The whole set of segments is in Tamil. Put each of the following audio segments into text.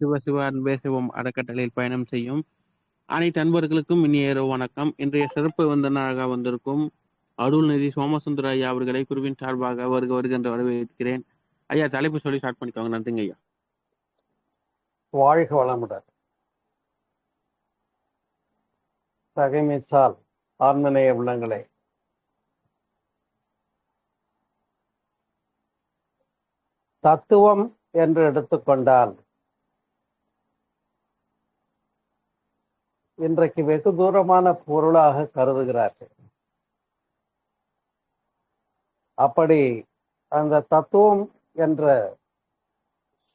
சிவ சிவ அன்பே சிவம் அறக்கட்டளையில் பயணம் செய்யும் அனைத்து அன்பர்களுக்கும் இனிய இரவு வணக்கம். இன்றைய சிறப்பு விருந்தினராக வந்திருக்கும் அருள்நிதி சோமசுந்தர ஐயா அவர்களை குருவின் சார்பாக வருக வருக என்று வரவேற்கிறேன். ஐயா, தலைப்பு சொல்லி ஸ்டார்ட் பண்ணிக்கோங்க. நன்றிங்க ஐயா. வாழ்க வளமுடன். தகைமைசால் ஆன்மநேய உள்ளங்களே, தத்துவம் என்று எடுத்துக்கொண்டால் இன்றைக்கு வெகு தூரமான பொருளாக கருதுகிறார்கள். அப்படி அந்த தத்துவம் என்ற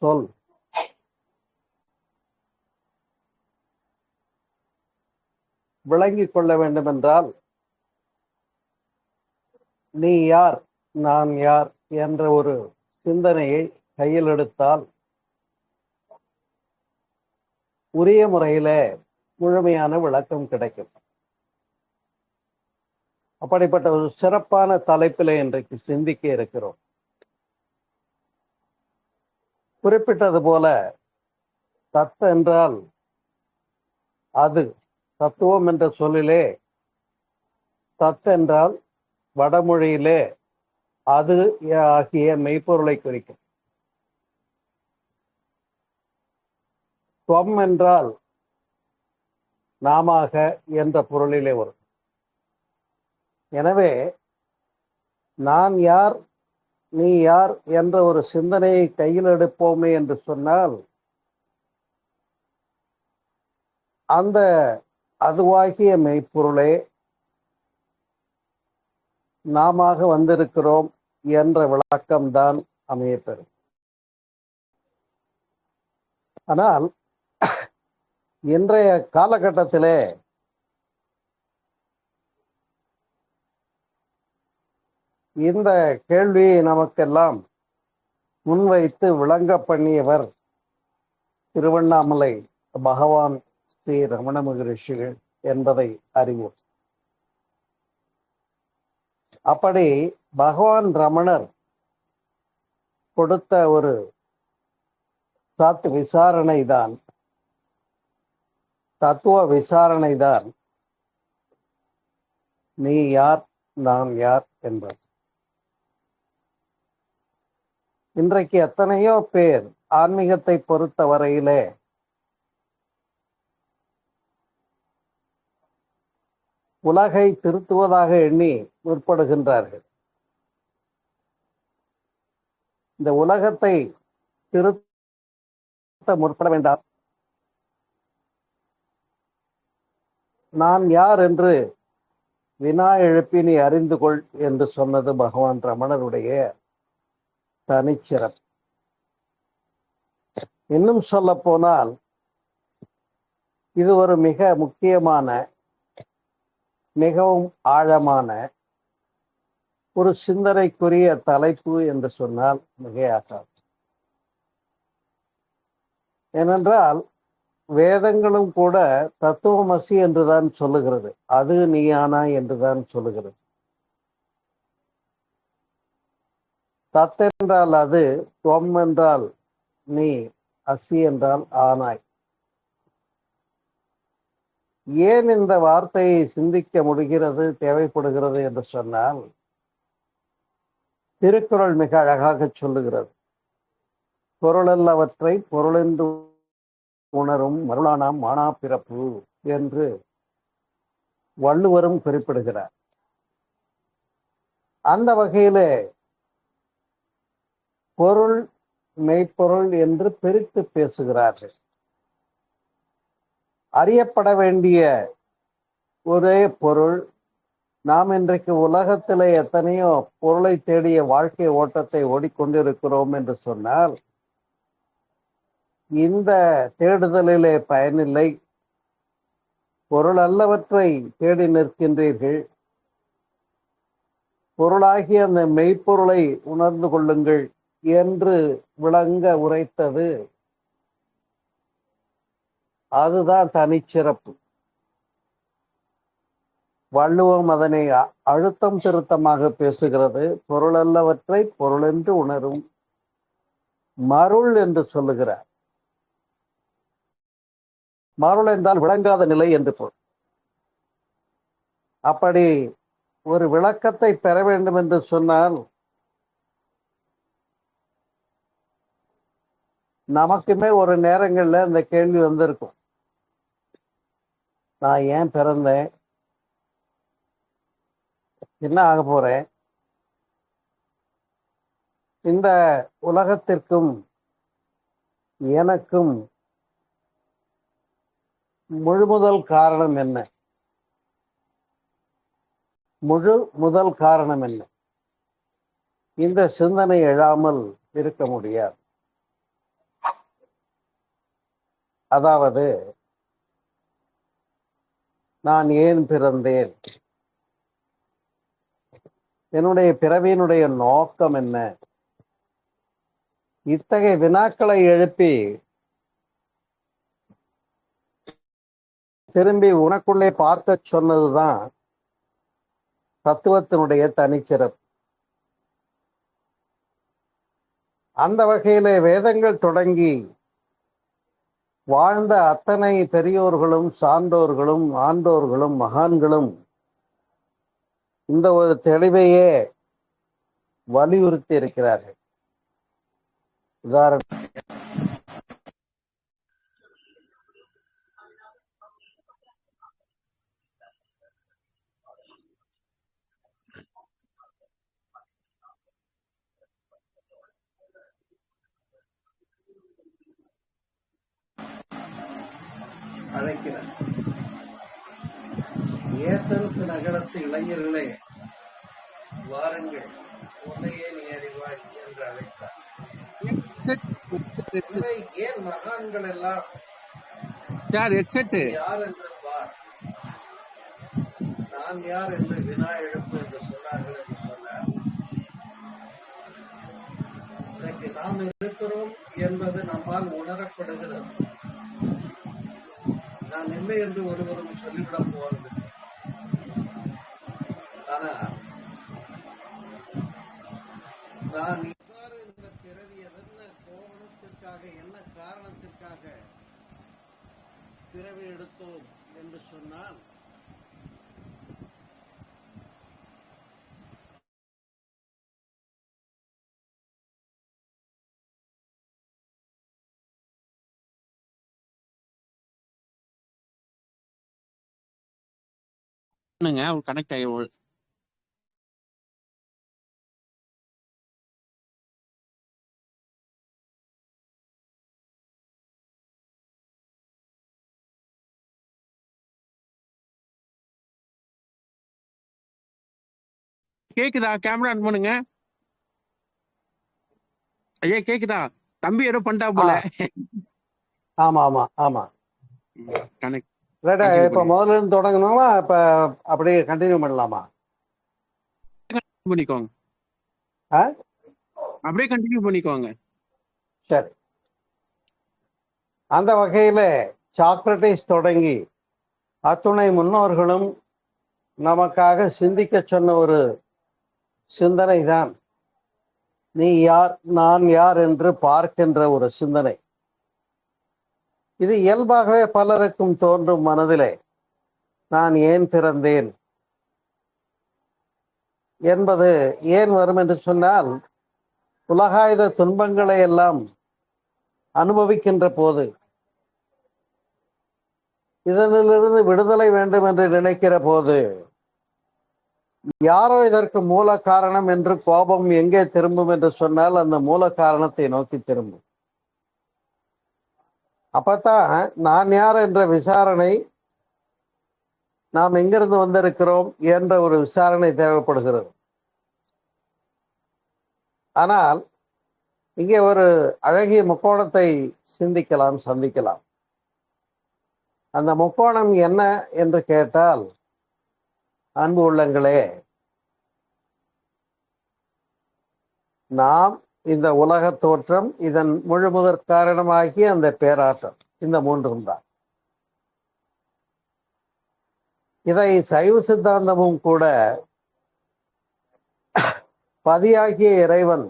சொல் விளங்கிக் கொள்ள வேண்டும் என்றால் நீ யார் நான் யார் என்ற ஒரு சிந்தனையை கையில் எடுத்தால் உரிய முறையில முழுமையான விளக்கம் கிடைக்கும். அப்படிப்பட்ட ஒரு சிறப்பான தலைப்பில் இன்றைக்கு சிந்திக்க இருக்கிறோம். குறிப்பிட்டது போல தத் என்றால் அது, தத்துவம் என்ற சொல்லிலே தத் என்றால் வடமொழியிலே அது ஆகிய மெய்ப்பொருளை குறிக்கும். துவம் என்றால் நாமாக என்ற பொருளிலே வரும். எனவே நான் யார் நீ யார் என்ற ஒரு சிந்தனையை கையில் எடுப்போமே என்று சொன்னால் அந்த அதுவாகிய மெய்ப்பொருளே நாமாக வந்திருக்கிறோம் என்ற விளக்கம்தான் அமையப்பெறும். ஆனால் இன்றைய காலகட்டத்திலே இந்த கேள்வியை நமக்கெல்லாம் முன்வைத்து விளங்க பண்ணியவர் திருவண்ணாமலை பகவான் ஸ்ரீ ரமண மகரிஷிகள் என்பதை அறிவோம். அப்படி பகவான் ரமணர் கொடுத்த ஒரு விசாரணை தான், தத்துவ விசாரணை தான் நீ யார் நான் யார் என்பது. இன்றைக்கு எத்தனையோ பேர் ஆன்மீகத்தை பொறுத்த வரையிலே உலகை திருத்துவதாக எண்ணி முற்படுகின்றார்கள். இந்த உலகத்தை திருத்த முற்பட வேண்டாம், நான் யார் என்று வினா எழுப்பி நீ அறிந்து கொள் என்று சொன்னது பகவான் ரமணருடைய தனிச்சிறப்பு. இன்னும் சொல்ல போனால் இது ஒரு மிக முக்கியமான, மிகவும் ஆழமான ஒரு சிந்தனைக்குரிய தலைப்பு என்று சொன்னால் மிகையாகாது. ஏனென்றால் வேதங்களும் கூட தத்துவமசி என்றுதான் சொல்லுகிறது, அது நீயானா என்றுதான் சொல்லுகிறது. தத் என்றால் அது, துவம் என்றால் நீ, அசி என்றால் ஆனாய். ஏன் இந்த வார்த்தையை சிந்திக்க முடிகிறது, தேவைப்படுகிறது என்று சொன்னால் திருக்குறள் மிக அழகாக சொல்லுகிறது. பொருளல்லவற்றை பொருளென்று உணரும் மருளானாம் மானா பிறப்பு என்று வள்ளுவரும் குறிப்பிடுகிறார். அந்த வகையிலே பொருள் மெய்ப்பொருள் என்று பிரித்து பேசுகிறார்கள். அறியப்பட வேண்டிய ஒரே பொருள், நாம் இன்றைக்கு உலகத்திலே எத்தனையோ பொருளை தேடிய வாழ்க்கை ஓட்டத்தை ஓடிக்கொண்டிருக்கிறோம் என்று சொன்னால் இந்த தேடுதலிலே பயனில்லை. பொருள் அல்லவற்றை தேடி நிற்கின்றீர்கள். பொருளாகிய அந்த மெய்ப்பொருளை உணர்ந்து கொள்ளுங்கள் என்று விளங்க உரைத்தது. அதுதான் தனிச்சிறப்பு. வள்ளுவம் அதனை அழுத்தம் திருத்தமாக பேசுகிறது. பொருளல்லவற்றை பொருளென்று உணரும் மருள் என்று சொல்லுகிறார். மருள் என்றால் விளங்காத நிலை என்று பொருள். அப்படி ஒரு விளக்கத்தை பெற வேண்டும் என்று சொன்னால் நமக்குமே ஒரு நேரங்கள்ல இந்த கேள்வி வந்திருக்கும். நான் ஏன் பிறந்தேன், என்ன ஆக போறேன், இந்த உலகத்திற்கும் எனக்கும் முழுமுதல் காரணம் என்ன, முழு முதல் காரணம் என்ன? இந்த சிந்தனை எழாமல் இருக்க முடியாது. அதாவது நான் ஏன் பிறந்தேன், என்னுடைய பிறவியினுடைய நோக்கம் என்ன, இத்தகைய வினாக்களை எழுப்பி திரும்பி உனக்குள்ளே பார்க்க சொன்னதுதான் தத்துவத்தினுடைய தனிச்சிறப்பு. அந்த வகையிலே வேதங்கள் தொடங்கி வாழ்ந்த அத்தனை பெரியோர்களும் சான்றோர்களும் ஆண்டோர்களும் மகான்களும் இந்த ஒரு தெளிவையே வலியுறுத்தி இருக்கிறார்கள். உதாரணம், அழைக்கிறார். ஏத்தன்ஸ் நகரத்து இளைஞர்களே வாருங்கள், உன்னையே நீ அறிவாய் என்று அழைத்தார். ஏன் மகான்கள் எல்லாம் யார் என்று பார், நான் யார் என்று வினா எழுப்பு என்று சொன்னார்கள் என்று சொன்னார். இன்றைக்கு நாம் இருக்கிறோம் என்பது நம்மால் உணரப்படுகிறது. நான் இல்லை என்று ஒருவரும் சொல்லிவிடப் போவது. ஆனா நான் இவ்வாறு இந்த பிறவி என்ன கோபனத்திற்காக, என்ன காரணத்திற்காக பிறவி எடுத்தோம் என்று சொன்னால், கனெக்ட் ஆகி கேக்குதா? கேமரா ஆன் பண்ணுங்க. ஐயா கேக்குதா? தம்பி ஏதோ பண்ணிட்டா போல. ஆமா ஆமா ஆமா கனெக்ட் இப்ப முதல்ல இருந்து தொடங்கணுமா, இப்ப அப்படியே கண்டினியூ பண்ணலாமா? பண்ணிக்கோங்க, அப்படியே கண்டினியூ பண்ணிக்கோங்க. சரி. அந்த வகையில சாக்ரட்டிஸ் தொடங்கி அத்துணை முன்னோர்களும் நமக்காக சிந்திக்க சொன்ன ஒரு சிந்தனை தான் நீ யார் நான் யார் என்று பார்க்கின்ற ஒரு சிந்தனை. இது இயல்பாகவே பலருக்கும் தோன்றும் மனதிலே. நான் ஏன் பிறந்தேன் என்பது ஏன் வரும் என்று சொன்னால், உலகாயுத துன்பங்களை எல்லாம் அனுபவிக்கின்ற போது, இதனிலிருந்து விடுதலை வேண்டும் என்று நினைக்கிற போது, யாரோ இதற்கு மூல காரணம் என்று கோபம் எங்கே திரும்பும் என்று சொன்னால் அந்த மூல காரணத்தை நோக்கி திரும்பும். அப்பத்தான் நான் யார் என்ற விசாரணை, நாம் எங்கிருந்து வந்திருக்கிறோம் என்ற ஒரு விசாரணை தேவைப்படுகிறது. ஆனால் இங்கே ஒரு அழகிய முக்கோணத்தை சிந்திக்கலாம், சந்திக்கலாம். அந்த முக்கோணம் என்ன என்று கேட்டால், அன்பு உள்ளங்களே, நாம் இந்த உலக தோற்றம், இதன் முழுமுதற் காரணமாகிய அந்த பேராற்றல், இந்த மூன்றும் தான். இதை சைவ சித்தாந்தமும் கூட பதியாகிய இறைவன்,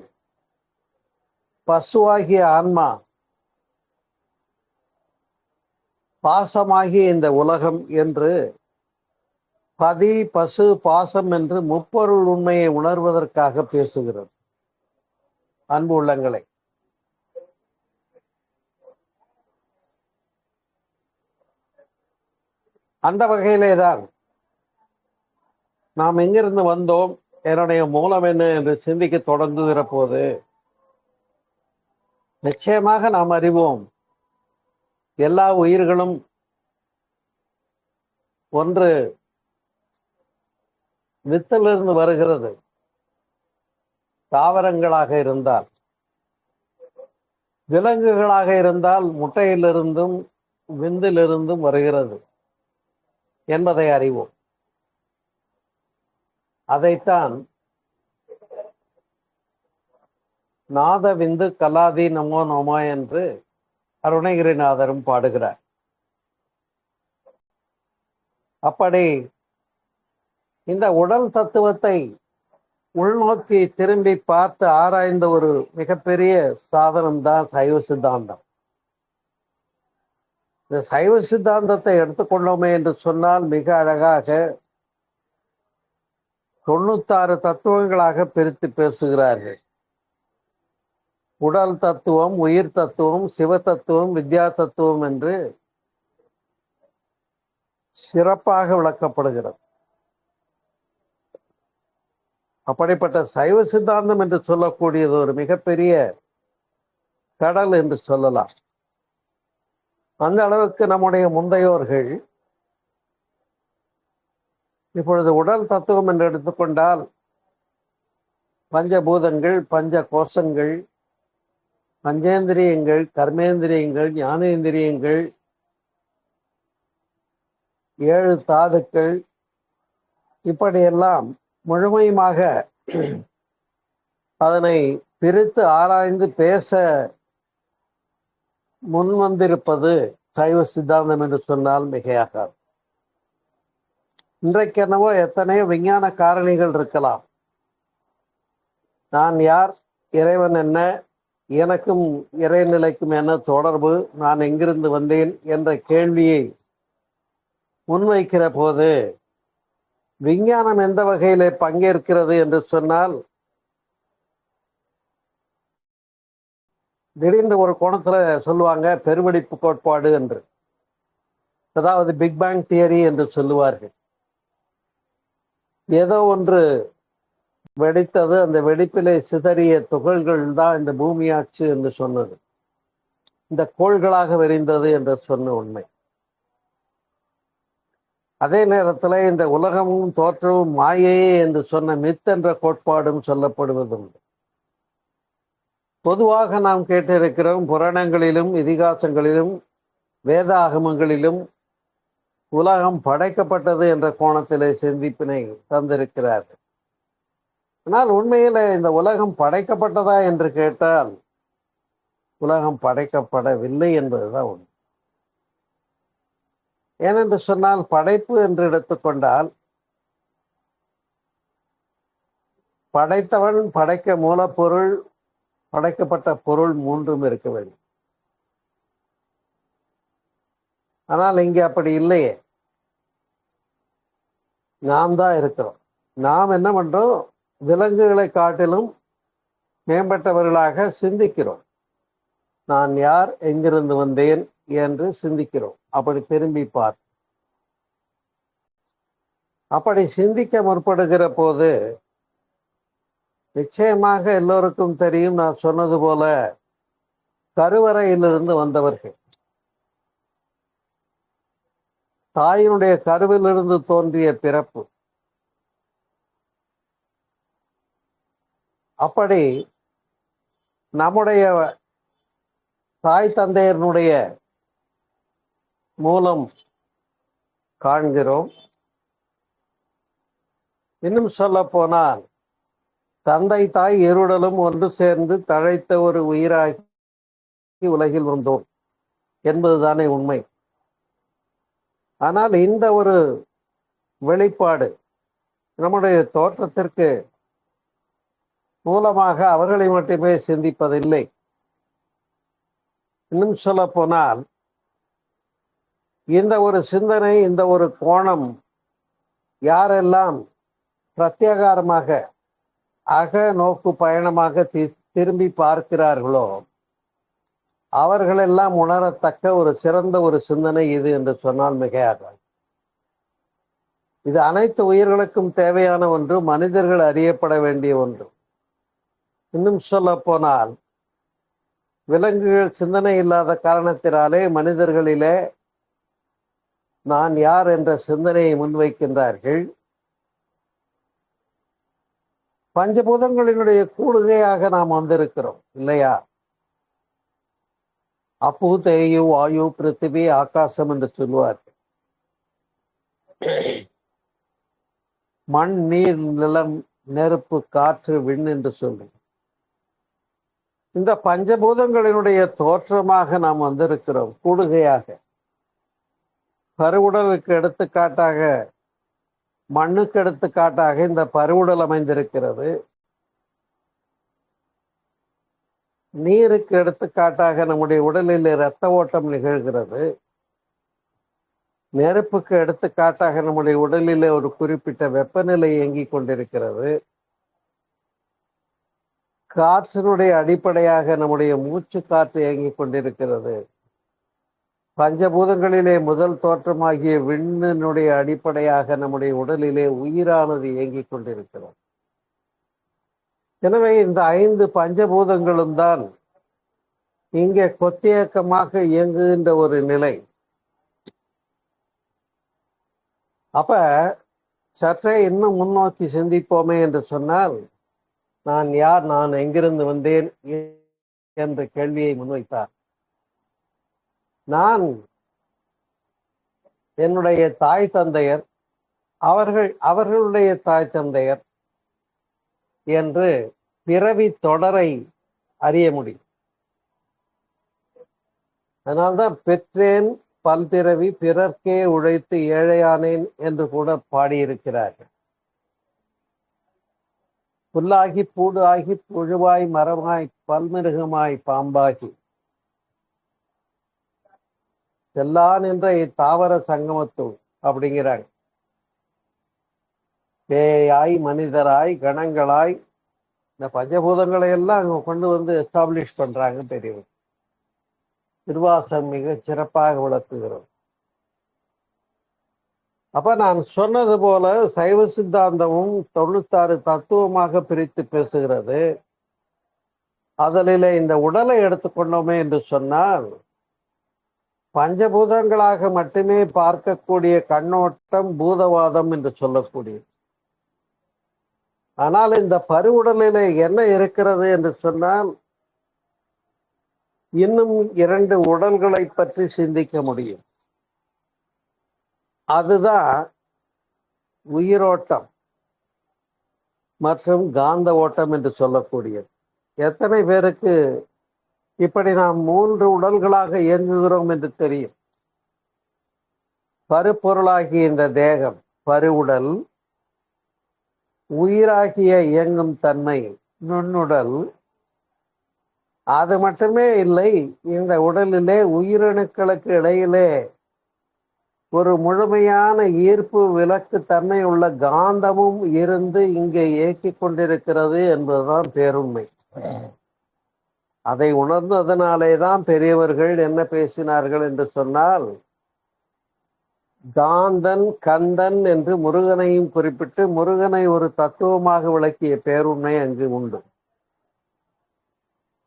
பசுவாகிய ஆன்மா, பாசமாகிய இந்த உலகம் என்று பதி பசு பாசம் என்று முப்பொருள் உண்மையை உணர்வதற்காக பேசுகிறது. அன்பு உள்ளங்களை, அந்த வகையிலேதான் நாம் எங்கிருந்து வந்தோம், என்னுடைய மூலம் என்ன என்று சிந்திக்க தொடங்குகிற போது நிச்சயமாக நாம் அறிவோம், எல்லா உயிர்களும் ஒன்று வித்திலிருந்து வருகிறது. தாவரங்களாக இருந்தால், விலங்குகளாக இருந்தால் முட்டையிலிருந்தும் விந்திலிருந்தும் வருகிறது என்பதை அறிவோம். அதைத்தான் நாத விந்து கலாதி நமோ நமோ என்று அருணகிரிநாதரும் பாடுகிறார். அப்படி இந்த உடல் தத்துவத்தை உள்நோக்கி திரும்பி பார்த்து ஆராய்ந்த ஒரு மிகப்பெரிய சாதனம் தான் சைவ சித்தாந்தம். இந்த சைவ சித்தாந்தத்தை எடுத்துக்கொண்டோமே என்று சொன்னால் மிக அழகாக 96 தத்துவங்களாக பிரித்து பேசுகிறார்கள். உடல் தத்துவம், உயிர் தத்துவம், சிவ தத்துவம், வித்யா தத்துவம் என்று சிறப்பாக விளக்கப்படுகிறது. அப்படிப்பட்ட சைவ சித்தாந்தம் என்று சொல்லக்கூடியது ஒரு மிகப்பெரிய கடல் என்று சொல்லலாம். அந்த அளவுக்கு நம்முடைய முந்தையோர்கள், இப்பொழுது உடல் தத்துவம் என்று எடுத்துக்கொண்டால் பஞ்சபூதங்கள், பஞ்ச கோஷங்கள், பஞ்சேந்திரியங்கள், கர்மேந்திரியங்கள், ஞானேந்திரியங்கள், 7 தாதுக்கள், இப்படியெல்லாம் முழுமையுமாக அதனை பிரித்து ஆராய்ந்து பேச முன்வந்திருப்பது சைவ சித்தாந்தம் என்று சொன்னால் மிகையாகாது. இன்றைக்கென்னவோ எத்தனையோ விஞ்ஞான காரணிகள் இருக்கலாம். நான் யார், இறைவன் என்ன, எனக்கும் இறைநிலைக்கும் என்ன தொடர்பு, நான் எங்கிருந்து வந்தேன் என்ற கேள்வியை முன்வைக்கிற போது விஞ்ஞானம் எந்த வகையிலே பங்கேற்கிறது என்று சொன்னால், திடீர்னு ஒரு கோணத்துல சொல்லுவாங்க பெருவெடிப்பு கோட்பாடு என்று, அதாவது பிக் பேங் தியரி என்று சொல்லுவார்கள். ஏதோ ஒன்று வெடித்தது, அந்த வெடிப்பிலே சிதறிய துகள்கள் தான் இந்த பூமியாச்சு என்று சொன்னது, இந்த கோள்களாக விரிந்தது என்று சொன்ன உண்மை. அதே நேரத்தில் இந்த உலகமும் தோற்றமும் மாயையே என்று சொன்ன மித் என்ற கோட்பாடும் சொல்லப்படுவதுண்டு. பொதுவாக நாம் கேட்டிருக்கிறோம், புராணங்களிலும் இதிகாசங்களிலும் வேதாகமங்களிலும் உலகம் படைக்கப்பட்டது என்ற கோணத்திலே சிந்திப்பினை தந்திருக்கிறார்கள். ஆனால் உண்மையில இந்த உலகம் படைக்கப்பட்டதா என்று கேட்டால் உலகம் படைக்கப்படவில்லை என்பதுதான் உண்மை. ஏனென்று சொன்னால், படைப்பு என்று எடுத்துக்கொண்டால் படைத்தவன், படைக்க மூலப்பொருள், படைக்கப்பட்ட பொருள் மூன்றும் இருக்க வேண்டும். ஆனால் இங்கே அப்படி இல்லையே. நாம் தான் இருக்கிறோம். நாம் என்ன பண்றோம், விலங்குகளை காட்டிலும் மேம்பட்டவர்களாக சிந்திக்கிறோம். நான் யார், எங்கிருந்து வந்தேன் என்று சிந்திக்கிறோம். அப்படி திரும்பி பார். அப்படி சிந்திக்க முற்படுகிற போது நிச்சயமாக எல்லோருக்கும் தெரியும், நான் சொன்னது போல கருவறையிலிருந்து வந்தவர்கள், தாயினுடைய கருவிலிருந்து தோன்றிய பிறப்பு. அப்படி நம்முடைய தாய் தந்தையனுடைய மூலம் காண்கிறோம். இன்னும் சொல்ல போனால், தந்தை தாய் இருடலும் ஒன்று சேர்ந்து தழைத்த ஒரு உயிராகி உலகில் வந்தோம் என்பதுதானே உண்மை. ஆனால் இந்த ஒரு வெளிப்பாடு நம்முடைய தோற்றத்திற்கு மூலமாக அவர்களை மட்டுமே சிந்திப்பதில்லை. இன்னும் சொல்ல போனால், இந்த ஒரு சிந்தனை, இந்த ஒரு கோணம் யாரெல்லாம் பிரத்யேகாரமாக அக நோக்கு பயணமாக திரும்பி பார்க்கிறார்களோ அவர்களெல்லாம் உணரத்தக்க ஒரு சிறந்த ஒரு சிந்தனை இது என்று சொன்னால் மிகையாகாது. இது அனைத்து உயிர்களுக்கும் தேவையான ஒன்று, மனிதர்கள் அறியப்பட வேண்டிய ஒன்று. இன்னும் சொல்ல போனால் விலங்குகள் சிந்தனை இல்லாத காரணத்தினாலே மனிதர்களிலே நான் யார் என்ற சிந்தனையை முன்வைக்கின்றார்கள். பஞ்சபூதங்களினுடைய கூடுகையாக நாம் வந்திருக்கிறோம் இல்லையா? அப்பு, தேயு, வாயு, பிருத்திவி, ஆகாசம் என்று சொல்லுவார்கள். மண், நீர், நிலம், நெருப்பு, காற்று, விண் என்று சொல்லும். இந்த பஞ்சபூதங்களினுடைய தோற்றமாக நாம் வந்திருக்கிறோம், கூடுகையாக. பருவுடலுக்கு எடுத்துக்காட்டாக, மண்ணுக்கு எடுத்துக்காட்டாக இந்த பருவுடல் அமைந்திருக்கிறது. நீருக்கு எடுத்துக்காட்டாக நம்முடைய உடலில் இரத்த ஓட்டம் நிகழ்கிறது. நெருப்புக்கு எடுத்துக்காட்டாக நம்முடைய உடலிலே ஒரு குறிப்பிட்ட வெப்பநிலை இயங்கிக் கொண்டிருக்கிறது. காற்றினுடைய அடிப்படையாக நம்முடைய மூச்சு காற்று இயங்கிக் கொண்டிருக்கிறது. பஞ்சபூதங்களிலே முதல் தோற்றமாகிய விண்ணினுடைய அடிப்படையாக நம்முடைய உடலிலே உயிரானது இயங்கிக் கொண்டிருக்கிறது. எனவே இந்த 5 பஞ்சபூதங்களும் தான் இங்கே கொத்தியக்கமாக இயங்குகின்ற ஒரு நிலை. அப்ப சற்றே இன்னும் முன்னோக்கி சிந்திப்போமே என்று சொன்னால், நான் யார், நான் எங்கிருந்து வந்தேன் என்ற கேள்வியை முன்வைத்தார். நான் என்னுடைய தாய் தந்தையர், அவர்களுடைய தாய் தந்தையர் என்று பிறவி தொடரை அறிய முடியும். அதனால்தான் பெற்றேன் பல்பிறவி பிறர்க்கே உழைத்து ஏழையானேன் என்று கூட பாடியிருக்கிறார்கள். புல்லாகி பூடு ஆகி புழுவாய் மரமாய் பல்மிருகமாய் பாம்பாகி செல்லான் என்ற இத்தாவர சங்கமத்துள் அப்படிங்கிறாங்க. பேயாய் மனிதராய் கணங்களாய் இந்த பஞ்சபூதங்களை எல்லாம் அங்க கொண்டு வந்து எஸ்டாப்ளிஷ் பண்றாங்க பெரியவர். திருவாசகம் மிக சிறப்பாக விளக்குகிறோம். அப்ப நான் சொன்னது போல சைவ சித்தாந்தமும் 96 தத்துவமாக பிரித்து பேசுகிறது. அதிலே இந்த உடலை எடுத்துக்கொண்டோமே என்று சொன்னால், பஞ்சபூதங்களாக மட்டுமே பார்க்கக்கூடிய கண்ணோட்டம் பூதவாதம் என்று சொல்லக்கூடிய. ஆனால் இந்த பருவுடலிலே என்ன இருக்கிறது என்று சொன்னால், இன்னும் 2 உடல்களை பற்றி சிந்திக்க முடியும். அதுதான் உயிரோட்டம் மற்றும் காந்த ஓட்டம் என்று சொல்லக்கூடியது. எத்தனை பேருக்கு இப்படி நாம் 3 உடல்களாக இயங்குகிறோம் என்று தெரியும்? பருப்பொருளாகிய இந்த தேகம் பருவுடல், உயிராகிய இயங்கும் தன்மை நுண்ணுடல். அது மட்டுமே இல்லை, இந்த உடலிலே உயிரணுக்களுக்கு இடையிலே ஒரு முழுமையான ஈர்ப்பு விலக்கு தன்மை உள்ள காந்தமும் இருந்து இங்கே இயக்கிக் கொண்டிருக்கிறது என்பதுதான் பேருண்மை. அதை உணர்ந்ததனாலே தான் பெரியவர்கள் என்ன பேசினார்கள் என்று சொன்னால், காந்தன் கந்தன் என்று முருகனையும் குறிப்பிட்டு முருகனை ஒரு தத்துவமாக விளக்கிய பேருண்மை அங்கு உண்டு.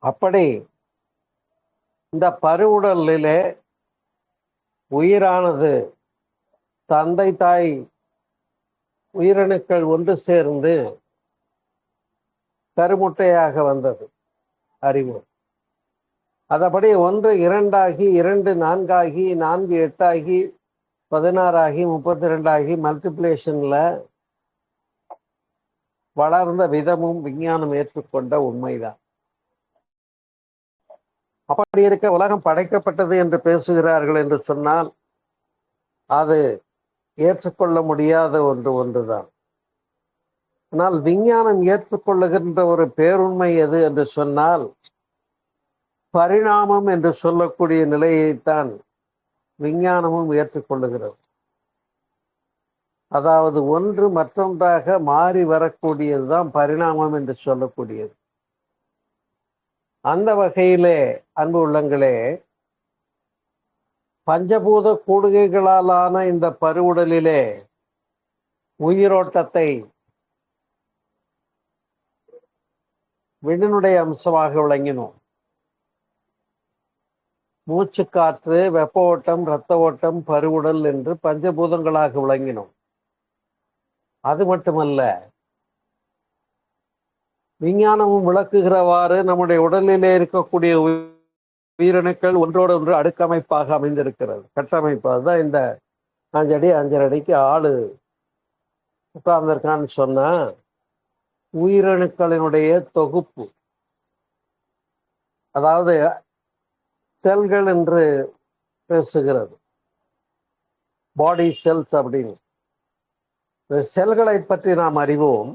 அப்படி இந்த பருவுடலிலே உயிரானது தந்தை தாய் உயிரணுக்கள் ஒன்று சேர்ந்து கருமுட்டையாக வந்தது அறிவு. அதபடி 1 2 ஆகி 2 4 ஆகி 4 8 ஆகி 16 ஆகி 32 ஆகி மல்டிப்ளிகேஷன்ல வளர்ந்த விதமும் விஞ்ஞானம் ஏற்றுக்கொண்ட உண்மைதான். அப்படி இருக்க உலகம் படைக்கப்பட்டது என்று பேசுகிறார்கள் என்று சொன்னால் அது ஏற்றுக்கொள்ள முடியாத ஒன்றுதான். ஆனால் விஞ்ஞானம் ஏற்றுக்கொள்ளுகின்ற ஒரு பேருண்மை எது என்று சொன்னால், பரிணாமம் என்று சொல்லக்கூடிய நிலையைத்தான் விஞ்ஞானமும் ஏற்றுக்கொள்ளுகிறது. அதாவது ஒன்று மற்றொன்றாக மாறி வரக்கூடியதுதான் பரிணாமம் என்று சொல்லக்கூடியது. அந்த வகையிலே அன்பு உள்ளங்களே, பஞ்சபூத கூடுகைகளாலான இந்த பருவுடலிலே உயிரோட்டத்தை விண்ணினுடைய அம்சமாக விளங்கினோம். மூச்சு காற்று, வெப்ப ஓட்டம், இரத்த ஓட்டம், பருவுடல் என்று பஞ்சபூதங்களாக விளங்கினோம். அது மட்டுமல்ல, விஞ்ஞானமும் விளக்குகிறவாறு நம்முடைய உடலிலே இருக்கக்கூடிய உயிரணுக்கள் ஒன்றோடு ஒன்று அடுக்கமைப்பாக அமைந்திருக்கிறது. கட்டமைப்பு அதுதான் இந்த 5 அடி 5.5 அடிக்கு ஆளு உட்கார்ந்திருக்கான்னு சொன்னா உயிரணுக்களினுடைய தொகுப்பு. அதாவது செல்கள் என்று பேசுகிறது, பாடி செல்ஸ் அப்படின்னு. இந்த செல்களை பற்றி நாம் அறிவோம்.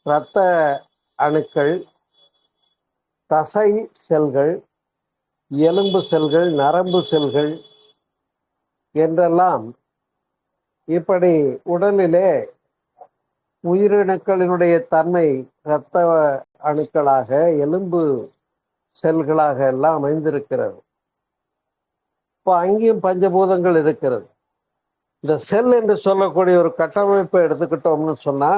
இரத்த அணுக்கள், தசை செல்கள், எலும்பு செல்கள், நரம்பு செல்கள் என்றெல்லாம் இப்படி உடலிலே உயிரணுக்களினுடைய தன்மை இரத்த அணுக்களாக, எலும்பு செல்களாக எல்லாம் அமைந்திருக்கிறது. இப்போ அங்கேயும் பஞ்சபூதங்கள் இருக்கிறது. இந்த செல் என்று சொல்லக்கூடிய ஒரு கட்டமைப்பை எடுத்துக்கிட்டோம்னு சொன்னா,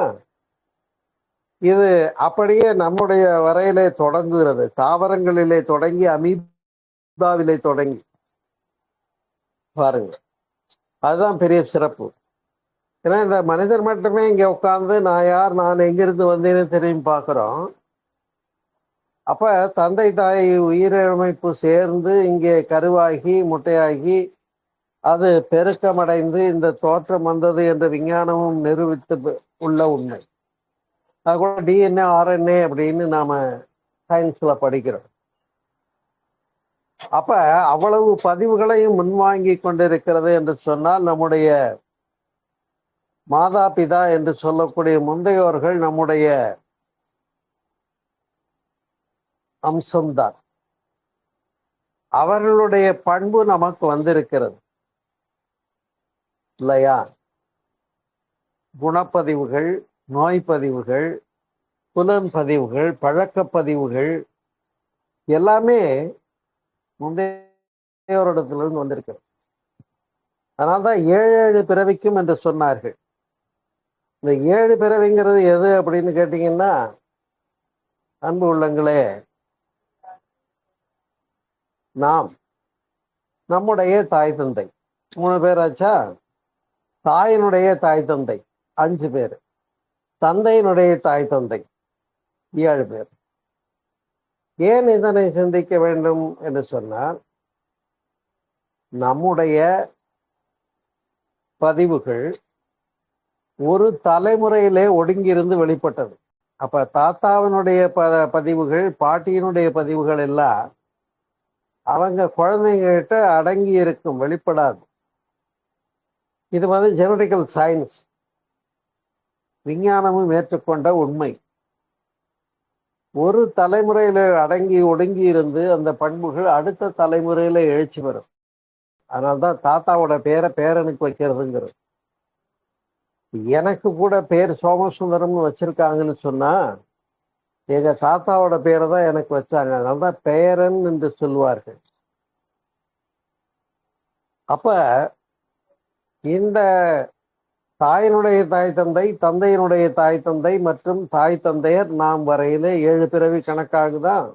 இது அப்படியே நம்முடைய வரையிலே தொடங்குகிறது. தாவரங்களிலே தொடங்கி அமீபாவிலே தொடங்கி பாருங்க, அதுதான் பெரிய சிறப்பு. ஏன்னா இந்த மனிதர் மட்டுமே இங்க உட்கார்ந்து நான் யார், நான் எங்கிருந்து வந்தேன்னு தெரியும் பார்க்கிறோம். அப்ப தந்தை தாய் உயிரமைப்பு சேர்ந்து இங்கே கருவாகி முட்டையாகி அது பெருக்கமடைந்து இந்த தோற்றம் வந்தது என்ற விஞ்ஞானமும் நிரூபித்து உள்ள உண்மை. அது கூட டிஎன்ஏ ஆர்என்ஏ அப்படின்னு நாம சயின்ஸ்ல படிக்கிறோம். அப்ப அவ்வளவு பதிவுகளையும் முன்வாங்கி கொண்டிருக்கிறது என்று சொன்னால், நம்முடைய மாதா பிதா என்று சொல்லக்கூடிய முந்தையோர்கள் நம்முடைய அம்சம்தான். அவர்களுடைய பண்பு நமக்கு வந்திருக்கிறது இல்லையா? குணப்பதிவுகள், நோய் பதிவுகள், புலன் பதிவுகள், பழக்க பதிவுகள் எல்லாமே முந்தையோரிடத்திலிருந்து வந்திருக்கிறது. அதனால்தான் 7 பிறவிக்கும் என்று சொன்னார்கள். இந்த 7 பிறவிங்கிறது எது அப்படின்னு கேட்டீங்கன்னா, அன்பு உள்ளங்களே, நாம் நம்முடைய தாய் தந்தை 3 பேராச்சா, தாயினுடைய தாய் தந்தை 5 பேர், தந்தையினுடைய தாய் தந்தை 7 பேர். ஏன் இதனை சிந்திக்க வேண்டும் என்று சொன்னால், நம்முடைய பதிவுகள் ஒரு தலைமுறையிலே ஒடுங்கியிருந்து வெளிப்பட்டது. அப்ப தாத்தாவினுடைய பதிவுகள், பாட்டியினுடைய பதிவுகள் எல்லாம் அவங்க குழந்தைங்க கிட்ட அடங்கி இருக்கும், வெளிப்படாது. இது ஜெனடிக்கல் சயின்ஸ், விஞ்ஞானமும் ஏற்றுக்கொண்ட உண்மை. ஒரு தலைமுறையில அடங்கி ஒடுங்கி இருந்து அந்த பண்புகள் அடுத்த தலைமுறையில எழுச்சி வரும். அதனால்தான் தாத்தாவோட பேரை பேரனுக்கு வைக்கிறதுங்கிறது. எனக்கு கூட பேர் சோமசுந்தரம்னு வச்சிருக்காங்கன்னு சொன்னா, எங்க தாத்தாவோட பேரை தான் எனக்கு வச்சாங்க. அதனால்தான் பேரன் என்று சொல்வார்கள். அப்ப இந்த தாயினுடைய தாய் தந்தை, தந்தையினுடைய தாய் தந்தை மற்றும் தாய் தந்தையர் நாம் வரையிலே 7 பிறவி கணக்காகுதான்.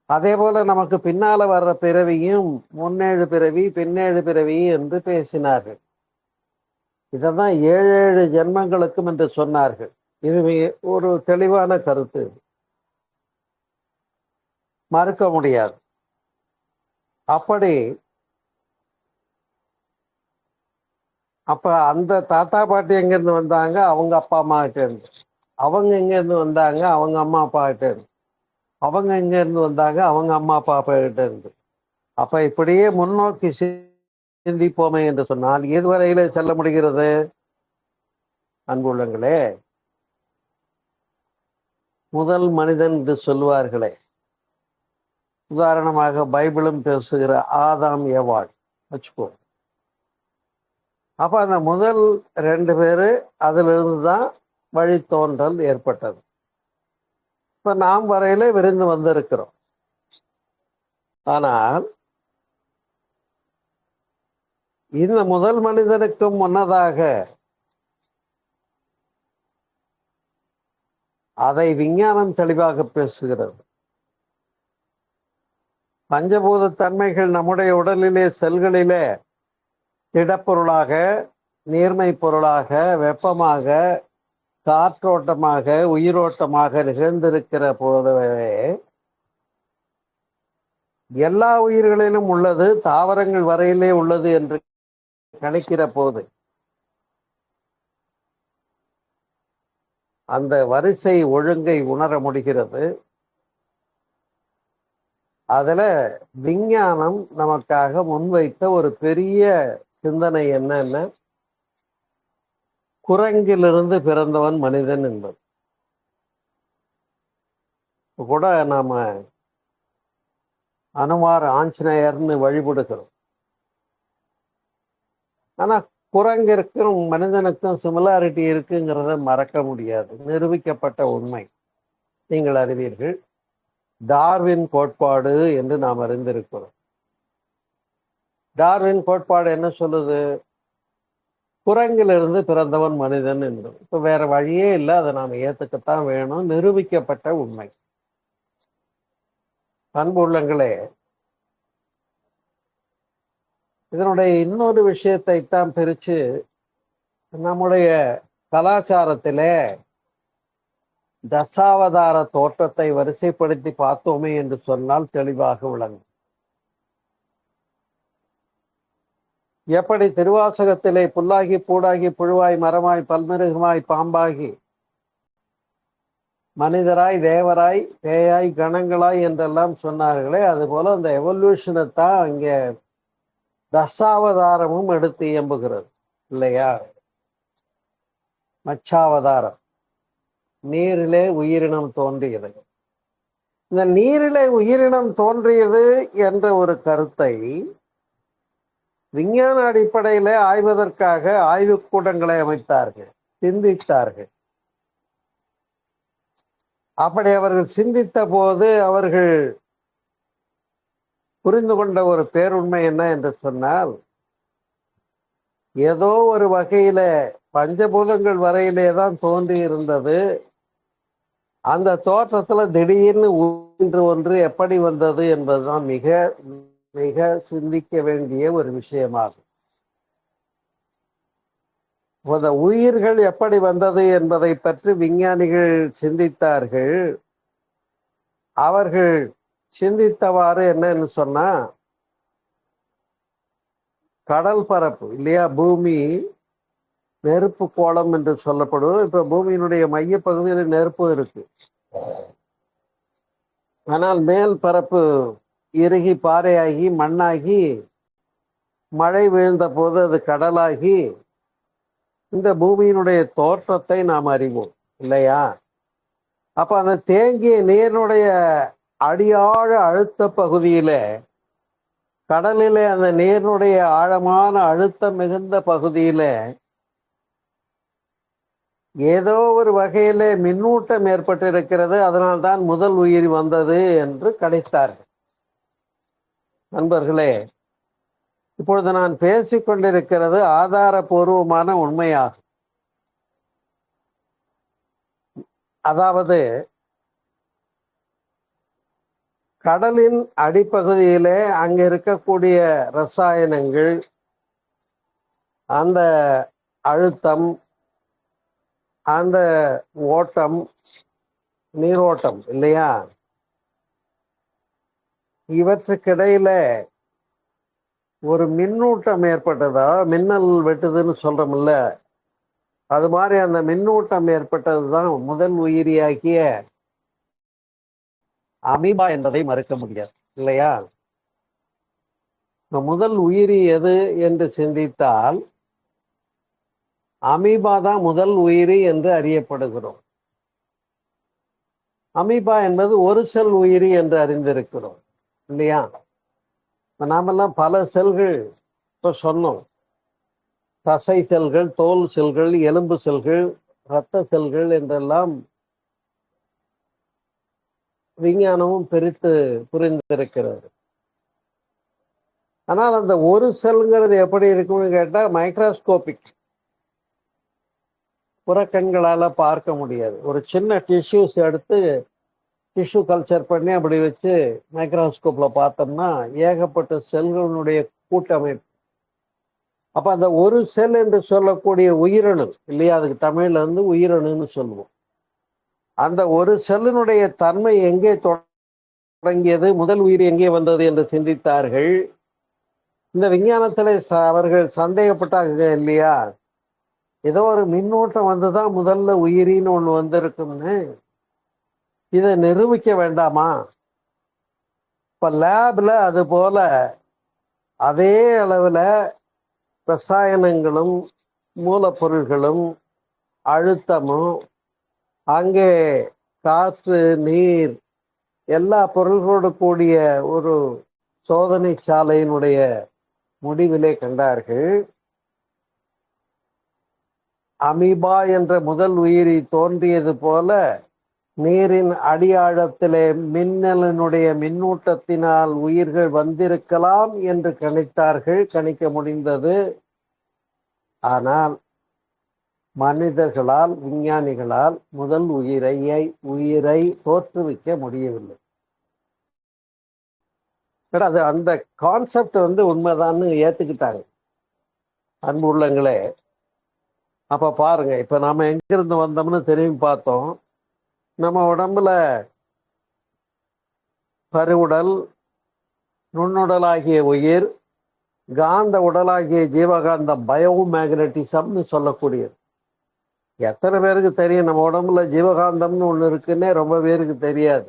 அதே போல நமக்கு பின்னால வர்ற பிறவியும் முன்னேழு பிறவி, பின்னேழு பிறவி என்று பேசினார்கள். இதான் 7 ஜென்மங்களுக்கும் என்று சொன்னார்கள். இது ஒரு தெளிவான கருத்து, மறுக்க முடியாது. அப்படி அப்ப அந்த தாத்தா பாட்டி எங்க இருந்து வந்தாங்க? அவங்க அப்பா அம்மா கிட்ட இருந்து. அவங்க எங்க இருந்து வந்தாங்க? அவங்க அம்மா அப்பா கிட்ட இருந்து. அவங்க எங்க இருந்து வந்தாங்க? அவங்க அம்மா அப்பா கிட்ட இருந்து. அப்ப இப்படியே முன்னோக்கி சிந்திப்போமே என்று சொன்னால் இதுவரையிலே செல்ல முடிகிறது? அன்புள்ளங்களே, முதல் மனிதன் என்று சொல்வார்களே, உதாரணமாக பைபிளும் பேசுகிற ஆதாம் ஏவாள் வச்சுக்கோ. அப்ப அந்த முதல் 2 பேரு அதிலிருந்து தான் வழித்தோன்றல் ஏற்பட்டது. இப்ப நாம் வரையில விரிந்து வந்திருக்கிறோம். ஆனால் இந்த முதல் மனிதனுக்கும் முன்னதாக அதை விஞ்ஞானம் தெளிவாக பேசுகிறது. பஞ்சபூத தன்மைகள் நம்முடைய உடலிலே செல்களிலே திடப்பொருளாக, நீர்மை பொருளாக, வெப்பமாக, காற்றோட்டமாக, உயிரோட்டமாக நிகழ்ந்திருக்கிற போதவே எல்லா உயிர்களிலும் உள்ளது, தாவரங்கள் வரையிலே உள்ளது என்று கணிக்கிற போது அந்த வரிசை ஒழுங்கை உணர முடிகிறது. அதுல விஞ்ஞானம் நமக்காக முன்வைத்த ஒரு பெரிய சிந்தனை என்னன்னா, குரங்கிலிருந்து பிறந்தவன் மனிதன் என்பது. கூட நாம அனுமார் ஆஞ்சநேயர்னு வழிபடுகிறோம். ஆனா குரங்கிற்கும் மனிதனுக்கும் சிமிலாரிட்டி இருக்குங்கிறத மறக்க முடியாது. நிரூபிக்கப்பட்ட உண்மை. நீங்கள் அறிவீர்கள், டார்வின் கோட்பாடு என்று நாம் அறிந்திருக்கிறோம். டார்வின் கோட்பாடு என்ன சொல்லுது? குரங்கிலிருந்து பிறந்தவன் மனிதன் என்று. இப்ப வேற வழியே இல்லை, அதை நாம் ஏத்துக்கத்தான் வேணும். நிரூபிக்கப்பட்ட உண்மை. அன்பு உள்ளங்களே, இதனுடைய இன்னொரு விஷயத்தை தான் பிரிச்சு நம்முடைய கலாச்சாரத்திலே தசாவதார தோற்றத்தை வரிசைப்படுத்தி பார்த்தோமே என்று சொன்னால் தெளிவாக விளங்கும். எப்படி திருவாசகத்திலே புல்லாகி பூடாகி புழுவாய் மரமாய் பல்மிருகமாய் பாம்பாகி மனிதராய் தேவராய் பேயாய் கணங்களாய் என்றெல்லாம் சொன்னார்களே, அதுபோல அந்த எவல்யூஷனை தான் இங்க தசாவதாரமும் எடுத்து இயம்புகிறது இல்லையா? மச்சாவதாரம், நீரிலே உயிரினம் தோன்றியது. இந்த நீரிலே உயிரினம் தோன்றியது என்ற ஒரு கருத்தை விஞ்ஞான அடிப்படையில ஆய்வதற்காக ஆய்வுக்கூடங்களை அமைத்தார்கள், சிந்தித்தார்கள். அப்படி அவர்கள் சிந்தித்த போது அவர்கள் புரிந்து கொண்ட ஒரு பேருண்மை என்ன என்று சொன்னால், ஏதோ ஒரு வகையில பஞ்சபூதங்கள் வரையிலே தான் தோன்றி இருந்தது. அந்த தோற்றத்துல திடீர்னு ஒன்று எப்படி வந்தது என்பதுதான் மிக மிக சிந்திக்க வேண்டிய ஒரு விஷயமாகும். அந்த உயிர்கள் எப்படி வந்தது என்பதை பற்றி விஞ்ஞானிகள் சிந்தித்தார்கள். அவர்கள் சிந்தித்தவாறு என்னன்னு சொன்னா, கடல் பரப்பு இல்லையா, பூமி நெருப்பு கோளம் என்று சொல்லப்படுவது. இப்ப பூமியினுடைய மைய பகுதியில் நெருப்பு இருக்கு. ஆனால் மேல் பரப்பு இறுகி பாறையாகி மண்ணாகி மழை வீழ்ந்த போது அது கடலாகி இந்த பூமியினுடைய தோற்றத்தை நாம் அறிவோம் இல்லையா? அப்ப அந்த தேங்கிய நீரினுடைய அடியாழ அழுத்த பகுதியில, கடலிலே அந்த நீரினுடைய ஆழமான அழுத்தம் மிகுந்த பகுதியில ஏதோ ஒரு வகையில மின்னூட்டம் ஏற்பட்டிருக்கிறது. அதனால்தான் முதல் உயிர் வந்தது என்று கணித்தார்கள். நண்பர்களே, இப்பொழுது நான் பேசிக்கொண்டிருக்கிறது ஆதாரபூர்வமான உண்மையாகும். அதாவது கடலின் அடிப்பகுதியிலே அங்க இருக்கக்கூடிய ரசாயனங்கள், அந்த அழுத்தம், அந்த ஓட்டம், நீரோட்டம் இல்லையா, இவற்றுக்கிடையில ஒரு மின்னூட்டம் ஏற்பட்டதா, மின்னல் வெட்டுதுன்னு சொல்றோம்ல, அது மாதிரி அந்த மின்னூட்டம் ஏற்பட்டதுதான் முதல் உயிரியாக்கிய அமீபா என்பதை மறுக்க முடியாது இல்லையா? முதல் உயிரி எது என்று சிந்தித்தால் அமீபா தான் முதல் உயிரி என்று அறியப்படுகிறோம். அமீபா என்பது ஒரு செல் உயிரி என்று அறிந்திருக்கிறோம். இல்லையா? நாமெல்லாம் பல செல்கள் இப்ப சொன்னோம். தசை செல்கள், தோல் செல்கள், எலும்பு செல்கள், இரத்த செல்கள் என்றெல்லாம் விஞ்ஞானமும் பிரித்து புரிந்திருக்கிறது. ஆனால் அந்த ஒரு செல்ங்கிறது எப்படி இருக்கும்னு கேட்டா மைக்ரோஸ்கோபிக், புறக்கண்களால பார்க்க முடியாது. ஒரு சின்ன டிஷ்யூஸ் எடுத்து டிஷ்யூ கல்ச்சர் பண்ணி அப்படி வச்சு மைக்ரோஸ்கோப்ல பார்த்தோம்னா ஏகப்பட்ட செல்களுடைய கூட்டமைப்பு. அப்ப அந்த ஒரு செல் என்று சொல்லக்கூடிய உயிரணு இல்லையா, அதுக்கு தமிழ்ல வந்து உயிரணுன்னு சொல்லுவோம். அந்த ஒரு செல்லினுடைய தன்மை எங்கே தொடங்கியது, முதல் உயிர் எங்கே வந்தது என்று சிந்தித்தார்கள். இந்த விஞ்ஞானத்துல அவர்கள் சந்தேகப்பட்டாங்க இல்லையா, ஏதோ ஒரு மின்னோட்டம் வந்துதான் முதல்ல உயிரின்னு ஒண்ணு வந்திருக்கும்னு. இதை நிரூபிக்க வேண்டாமா? இப்ப லேப்ல அது போல அதே அளவுல ரசாயனங்களும் மூலப்பொருள்களும் அழுத்தமும் அங்கே காற்று நீர் எல்லா பொருள்களோடு கூடிய ஒரு சோதனை சாலையினுடைய முடிவிலே கண்டார்கள். அமீபா என்ற முதல் உயிரி தோன்றியது போல நீரின் அடியாழத்திலே மின்னலினுடைய மின்னூட்டத்தினால் உயிர்கள் வந்திருக்கலாம் என்று கணித்தார்கள், கணிக்க முடிந்தது. ஆனால் மனிதர்களால், விஞ்ஞானிகளால் முதல் உயிரை தோற்றுவிக்க முடியவில்லை. அது அந்த கான்செப்ட் வந்து உண்மைதான்னு ஏத்துக்கிட்டாங்க அன்பு உள்ளங்களே. அப்ப பாருங்க, இப்ப நாம எங்கிருந்து வந்தோம்னு திரும்பி பார்த்தோம். நம்ம உடம்புல கருவுடல், நுண்ணுடலாகிய உயிர், காந்த உடலாகிய ஜீவகாந்தம், பயோமேக்னட்டிசம்னு சொல்லக்கூடியது. எத்தனை பேருக்கு தெரியும் நம்ம உடம்புல ஜீவகாந்தம்னு ஒண்ணு இருக்குன்னே ரொம்ப பேருக்கு தெரியாது.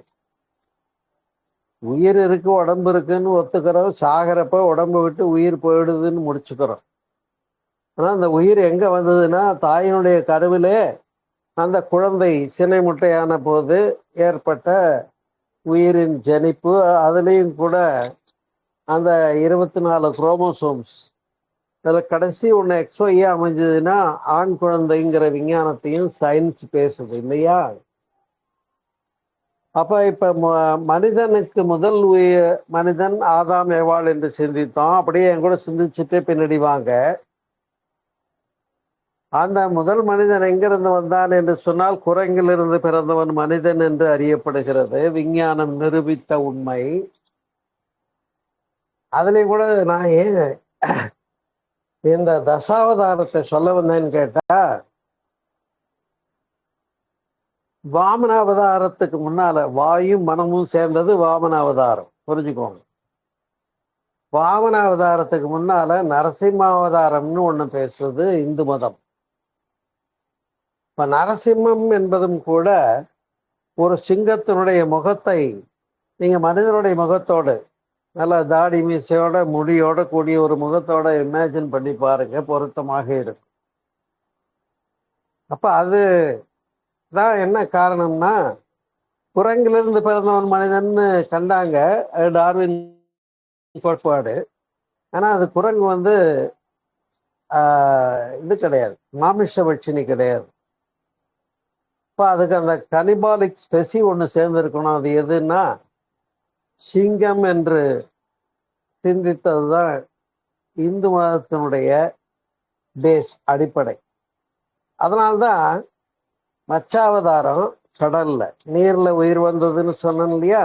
உயிர் இருக்கு, உடம்பு இருக்குன்னு ஒத்துக்கிறோம். சாகிறப்ப உடம்பு விட்டு உயிர் போயிடுதுன்னு முடிச்சுக்கிறோம். ஆனா அந்த உயிர் எங்க வந்ததுன்னா தாயினுடைய கருவிலே அந்த குழந்தை சினை முட்டையான போது ஏற்பட்ட உயிரின் ஜனிப்பு. அதுலேயும் கூட அந்த 24 குரோமோசோம்ஸ், அதுல கடைசி ஒண்ணு XY அமைஞ்சதுன்னா ஆண் குழந்தைங்கிற விஞ்ஞானத்தையும் சயின்ஸ் பேசுது இல்லையா? அப்ப இப்ப மனிதனுக்கு முதல் மனிதன் ஆதாம் ஏவாள் என்று சிந்தித்தோம். அப்படியே என் கூட சிந்திச்சுட்டு பின்னாடி வாங்க. அந்த முதல் மனிதன் எங்கிருந்து வந்தான் என்று சொன்னால் குரங்கிலிருந்து பிறந்தவன் மனிதன் என்று அறியப்படுகிறது, விஞ்ஞானம் நிரூபித்த உண்மை. அதுலயும் கூட நான் ஏன் இந்த தசாவதாரத்தை சொல்ல வந்தேன்னு கேட்டா, வாமனாவதாரத்துக்கு முன்னால வாயும் மனமும் சேர்ந்தது வாமனாவதாரம், புரிஞ்சுக்கோங்க. வாமனாவதாரத்துக்கு முன்னால நரசிம்மாவதாரம்னு ஒண்ணு பேசுறது இந்து மதம். இப்ப நரசிம்மம் என்பதும் கூட ஒரு சிங்கத்தினுடைய முகத்தை நீங்க மனிதனுடைய முகத்தோடு, நல்ல தாடி மீசையோட முடியோட கூடிய ஒரு முகத்தோட இமேஜின் பண்ணி பாருங்க, பொருத்தமாக இருக்கும். அப்ப அது தான் என்ன காரணம்னா, குரங்கிலிருந்து பிறந்தவன் மனிதன்னு கண்டாங்க, அது டார்வின் கோட்பாடு. ஆனா அது குரங்கு வந்து இது கிடையாது, மாமிச பட்சினி கிடையாது. இப்ப அதுக்கு அந்த கனிபாலிக் ஸ்பெசி ஒண்ணு சேர்ந்திருக்கணும். அது எதுன்னா சிங்கம் என்று சிந்தித்ததுதான் இந்து மதத்தினுடைய பேஸ், அடிப்படை. அதனால்தான் மச்சாவதாரம் கடல்ல நீர்ல உயிர் வந்ததுன்னு சொன்னேன் இல்லையா?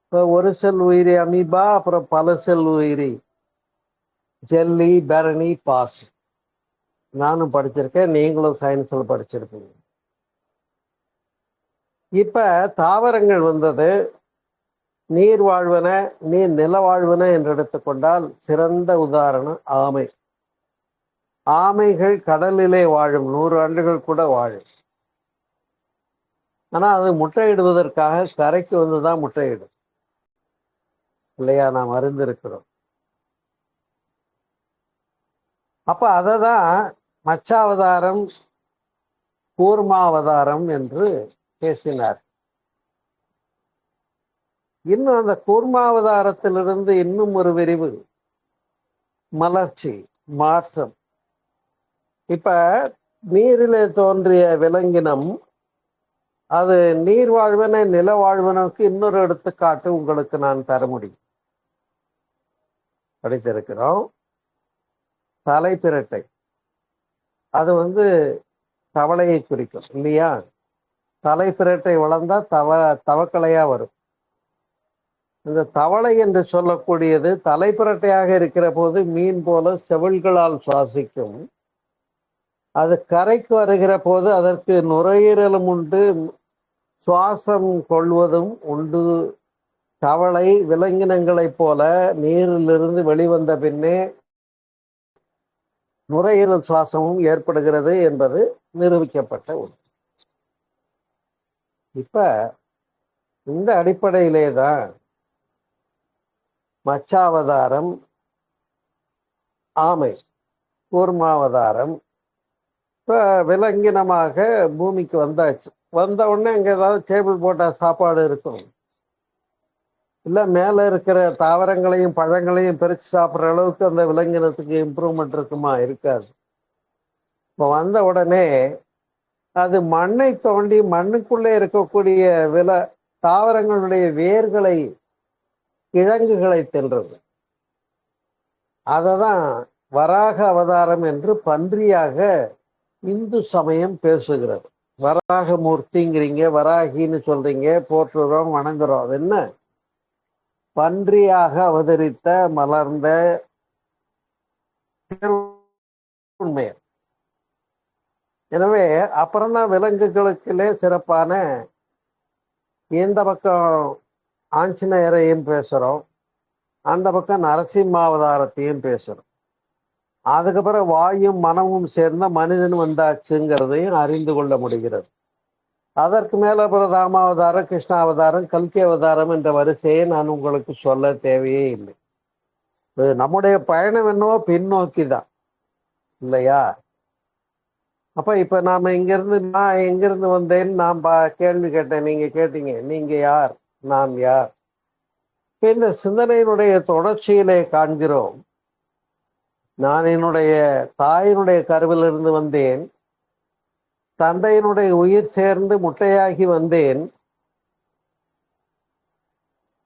இப்போ ஒரு செல் உயிரி அமீபா, அப்புறம் பல செல் உயிரி ஜெல்லி, பரணி, பாஸ். நானும் படிச்சிருக்கேன், நீங்களும் சயின்ஸ்ல படிச்சிருக்கீங்க. இப்ப தாவரங்கள் வந்தது. நீர் வாழ்வன, நீர் நில வாழ்வன என்று எடுத்துக்கொண்டால் சிறந்த உதாரணம் ஆமை. ஆமைகள் கடலிலே வாழும், 100 ஆண்டுகள் கூட வாழும். ஆனா அது முட்டையிடுவதற்காக கரைக்கு வந்துதான் முட்டையிடும் இல்லையா? நாம் அறிந்திருக்கிறோம். அப்ப அததான் மச்சாவதாரம், கூர்மாவதாரம் என்று பேசினார். இன்னும் அந்த கூர்மாவதாரத்திலிருந்து இன்னும் ஒரு விரிவு, மலர்ச்சி, மாற்றம். இப்ப நீரிலே தோன்றிய விலங்கினம் அது நீர் வாழ்வன நில வாழ்வனுக்கு இன்னொரு எடுத்துக்காட்டு உங்களுக்கு நான் தர முடியும். படித்திருக்கிறோம். தலைப்பிரட்டை, அது தவளையை குறிக்கும் இல்லையா? தலைப்பிரட்டை வளர்ந்தா தவக்கலையா வரும். இந்த தவளை என்று சொல்லக்கூடியது தலைப்பிரட்டையாக இருக்கிற போது மீன் போல செவில்களால் சுவாசிக்கும். அது கரைக்கு வருகிற போது அதற்கு நுரையீரலும் உண்டு, சுவாசம் கொள்வதும் உண்டு. தவளை விலங்கினங்களைப் போல நீரிலிருந்து வெளிவந்த பின்னே நுரையீரல் சுவாசமும் ஏற்படுகிறது என்பது நிரூபிக்கப்பட்ட ஒன்று. இப்ப இந்த அடிப்படையிலே தான் மச்சாவதாரம், ஆமை, கூர்மாவதாரம் இப்ப விலங்கினமாக பூமிக்கு வந்தாச்சு. வந்த உடனே அங்க ஏதாவது டேபிள் போட்டா சாப்பாடு இருக்கும், இல்ல மேல இருக்கிற தாவரங்களையும் பழங்களையும் பிரிச்சு சாப்பிட்ற அளவுக்கு அந்த விலங்கினத்துக்கு இம்ப்ரூவ்மெண்ட் இருக்குமா? இருக்காது. இப்போ வந்த உடனே அது மண்ணை தோண்டி மண்ணுக்குள்ளே இருக்கக்கூடிய தாவரங்களுடைய வேர்களை, கிழங்குகளை தின்றது. அததான் வராக அவதாரம் என்று பன்றியாக இந்து சமயம் பேசுகிறது. வராக மூர்த்திங்கிறீங்க, வராகின்னு சொல்றீங்க, போற்றுறோம், வணங்குறோம். அது என்ன? பன்றியாக அவதரித்த மலர்ந்த உண்மை. எனவே அப்புறம்தான் விலங்குகளுக்குள்ளே சிறப்பான இந்த பக்கம் ஆஞ்சநேயரையும் பேசுறோம், அந்த பக்கம் நரசிம்மாவதாரத்தையும் பேசுறோம். அதுக்கப்புறம் வாயும் மனமும் சேர்ந்த மனிதன் வந்தாச்சுங்கிறதையும் அறிந்து கொள்ள முடிகிறது. அதற்கு மேல அப்புறம் ராமாவதாரம், கிருஷ்ணாவதாரம், கல்கி அவதாரம் என்ற வரிசையை நான் உங்களுக்கு சொல்ல தேவையே இல்லை. நம்முடைய பயணம் என்னவோ பின்னோக்கி தான் இல்லையா? அப்ப இப்ப நாம நான் எங்கிருந்து வந்தேன்னு நான் கேள்வி கேட்டேன், நீங்க கேட்டீங்க, நீங்க யார், நான் யார்? இந்த சிந்தனையினுடைய தொடர்ச்சியிலே காண்கிறோம். நான் என்னுடைய தாயினுடைய கருவிலிருந்து வந்தேன், தந்தையினுடைய உயிர் சேர்ந்து முட்டையாகி வந்தேன்,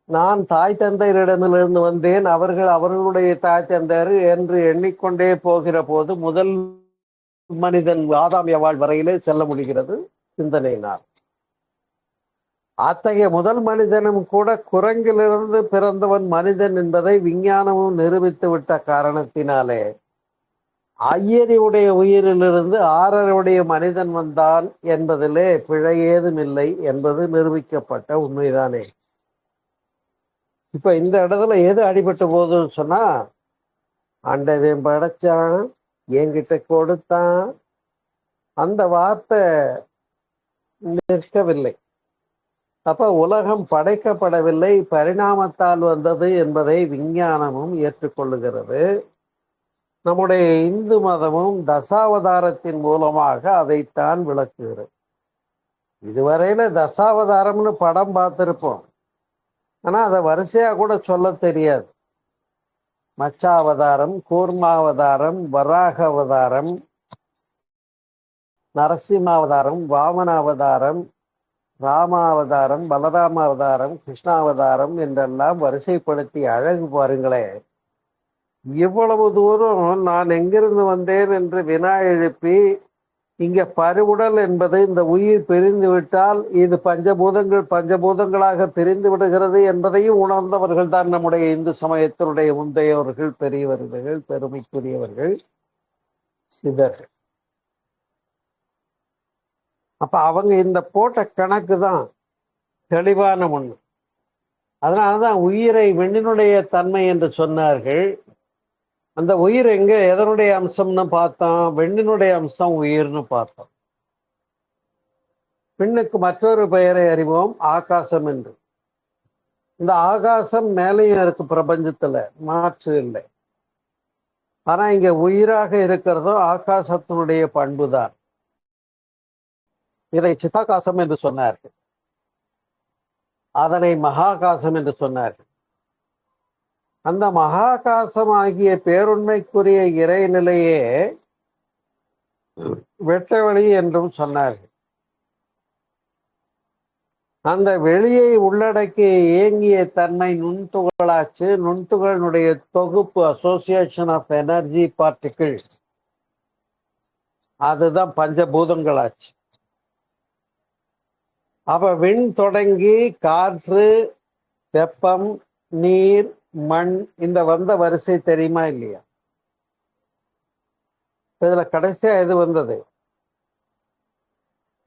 நான் தாய் தந்தையரிடமிருந்து வந்தேன், அவர்கள் அவர்களுடைய தாய் தந்தையர் என்று எண்ணிக்கொண்டே போகிற போது முதல் மனிதன் ஆதாம் எவாள் வரையிலே செல்ல முடிகிறது சிந்தனையினால். அத்தகைய முதல் மனிதனும் கூட குரங்கிலிருந்து பிறந்தவன் மனிதன் என்பதை விஞ்ஞானமும் நிரூபித்து விட்ட காரணத்தினாலே ஐயரியுடைய உயிரிலிருந்து ஆறருடைய மனிதன் வந்தான் என்பதிலே பிழை ஏதும் இல்லை என்பது நிரூபிக்கப்பட்ட உண்மைதானே. இப்ப இந்த இடத்துல எது அடிபட்டு போகுதுன்னு சொன்னா, ஆண்டவன் படைச்சான், என்கிட்ட கொடுத்தான், அந்த வார்த்தை நிற்கவில்லை. அப்ப உலகம் படைக்கப்படவில்லை, பரிணாமத்தால் வந்தது என்பதை விஞ்ஞானமும் ஏற்றுக்கொள்ளுகிறது. நம்முடைய இந்து மதமும் தசாவதாரத்தின் மூலமாக அதைத்தான் விளக்குகிறது. இதுவரையில தசாவதாரம்னு படம் பார்த்திருப்போம், ஆனா அதை வரிசையா கூட சொல்ல தெரியாது. மச்சாவதாரம், கூர்மாவதாரம், வராக அவதாரம், நரசிம்மாவதாரம், வாமனாவதாரம், ராமாவதாரம், பலராமாவதாரம், கிருஷ்ணாவதாரம் என்றெல்லாம் வரிசைப்படுத்தி அழகு பாருங்களேன். இவ்வளவு தூரம் நான் எங்கிருந்து வந்தேன் என்று வினா எழுப்பி, இங்க பருவுடல் என்பது இந்த உயிர் பிரிந்து விட்டால் இது பஞ்சபூதங்களாக பிரிந்து விடுகிறது என்பதையும் உணர்ந்தவர்கள் தான் நம்முடைய இந்து சமயத்தினுடைய முந்தையவர்கள், பெரியவர்கள், பெருமைக்குரியவர்கள், சிதர்கள். அப்ப அவங்க இந்த போட்ட கணக்கு தான் தெளிவான ஒண்ணு. அதனாலதான் உயிரை வெண்ணினுடைய தன்மை என்று சொன்னார்கள். அந்த உயிர் எதனுடைய அம்சம்னு பார்த்தோம்? வெண்ணினுடைய அம்சம் உயிர்னு பார்த்தோம். பெண்ணுக்கு மற்றொரு பெயரை அறிவோம், ஆகாசம் என்று. இந்த ஆகாசம் மேலேயும் இருக்கு பிரபஞ்சத்துல, மாற்று இல்லை. ஆனா இங்க உயிராக இருக்கிறதோ ஆகாசத்தினுடைய பண்புதான். இதை சித்தாகாசம் என்று சொன்னார்கள். அதனை மகாகாசம் என்று சொன்னார்கள். அந்த மகாகாசம் ஆகிய பேருண்மைக்குரிய இறைநிலையே வெட்டவெளி என்றும் சொன்னார்கள். அந்த வெளியை உள்ளடக்கிய இயங்கிய தன்மை நுண்துகளாச்சு. நுண்துகளினுடைய தொகுப்பு, அசோசியேஷன் ஆஃப் எனர்ஜி பார்ட்டிகிள், அதுதான் பஞ்சபூதங்களாச்சு. அப்ப விண் தொடங்கி காற்று, வெப்பம், நீர், மண், இந்த வந்த வரிசை தெரியுமா இல்லையா? இதுல கடைசியா எது வந்தது?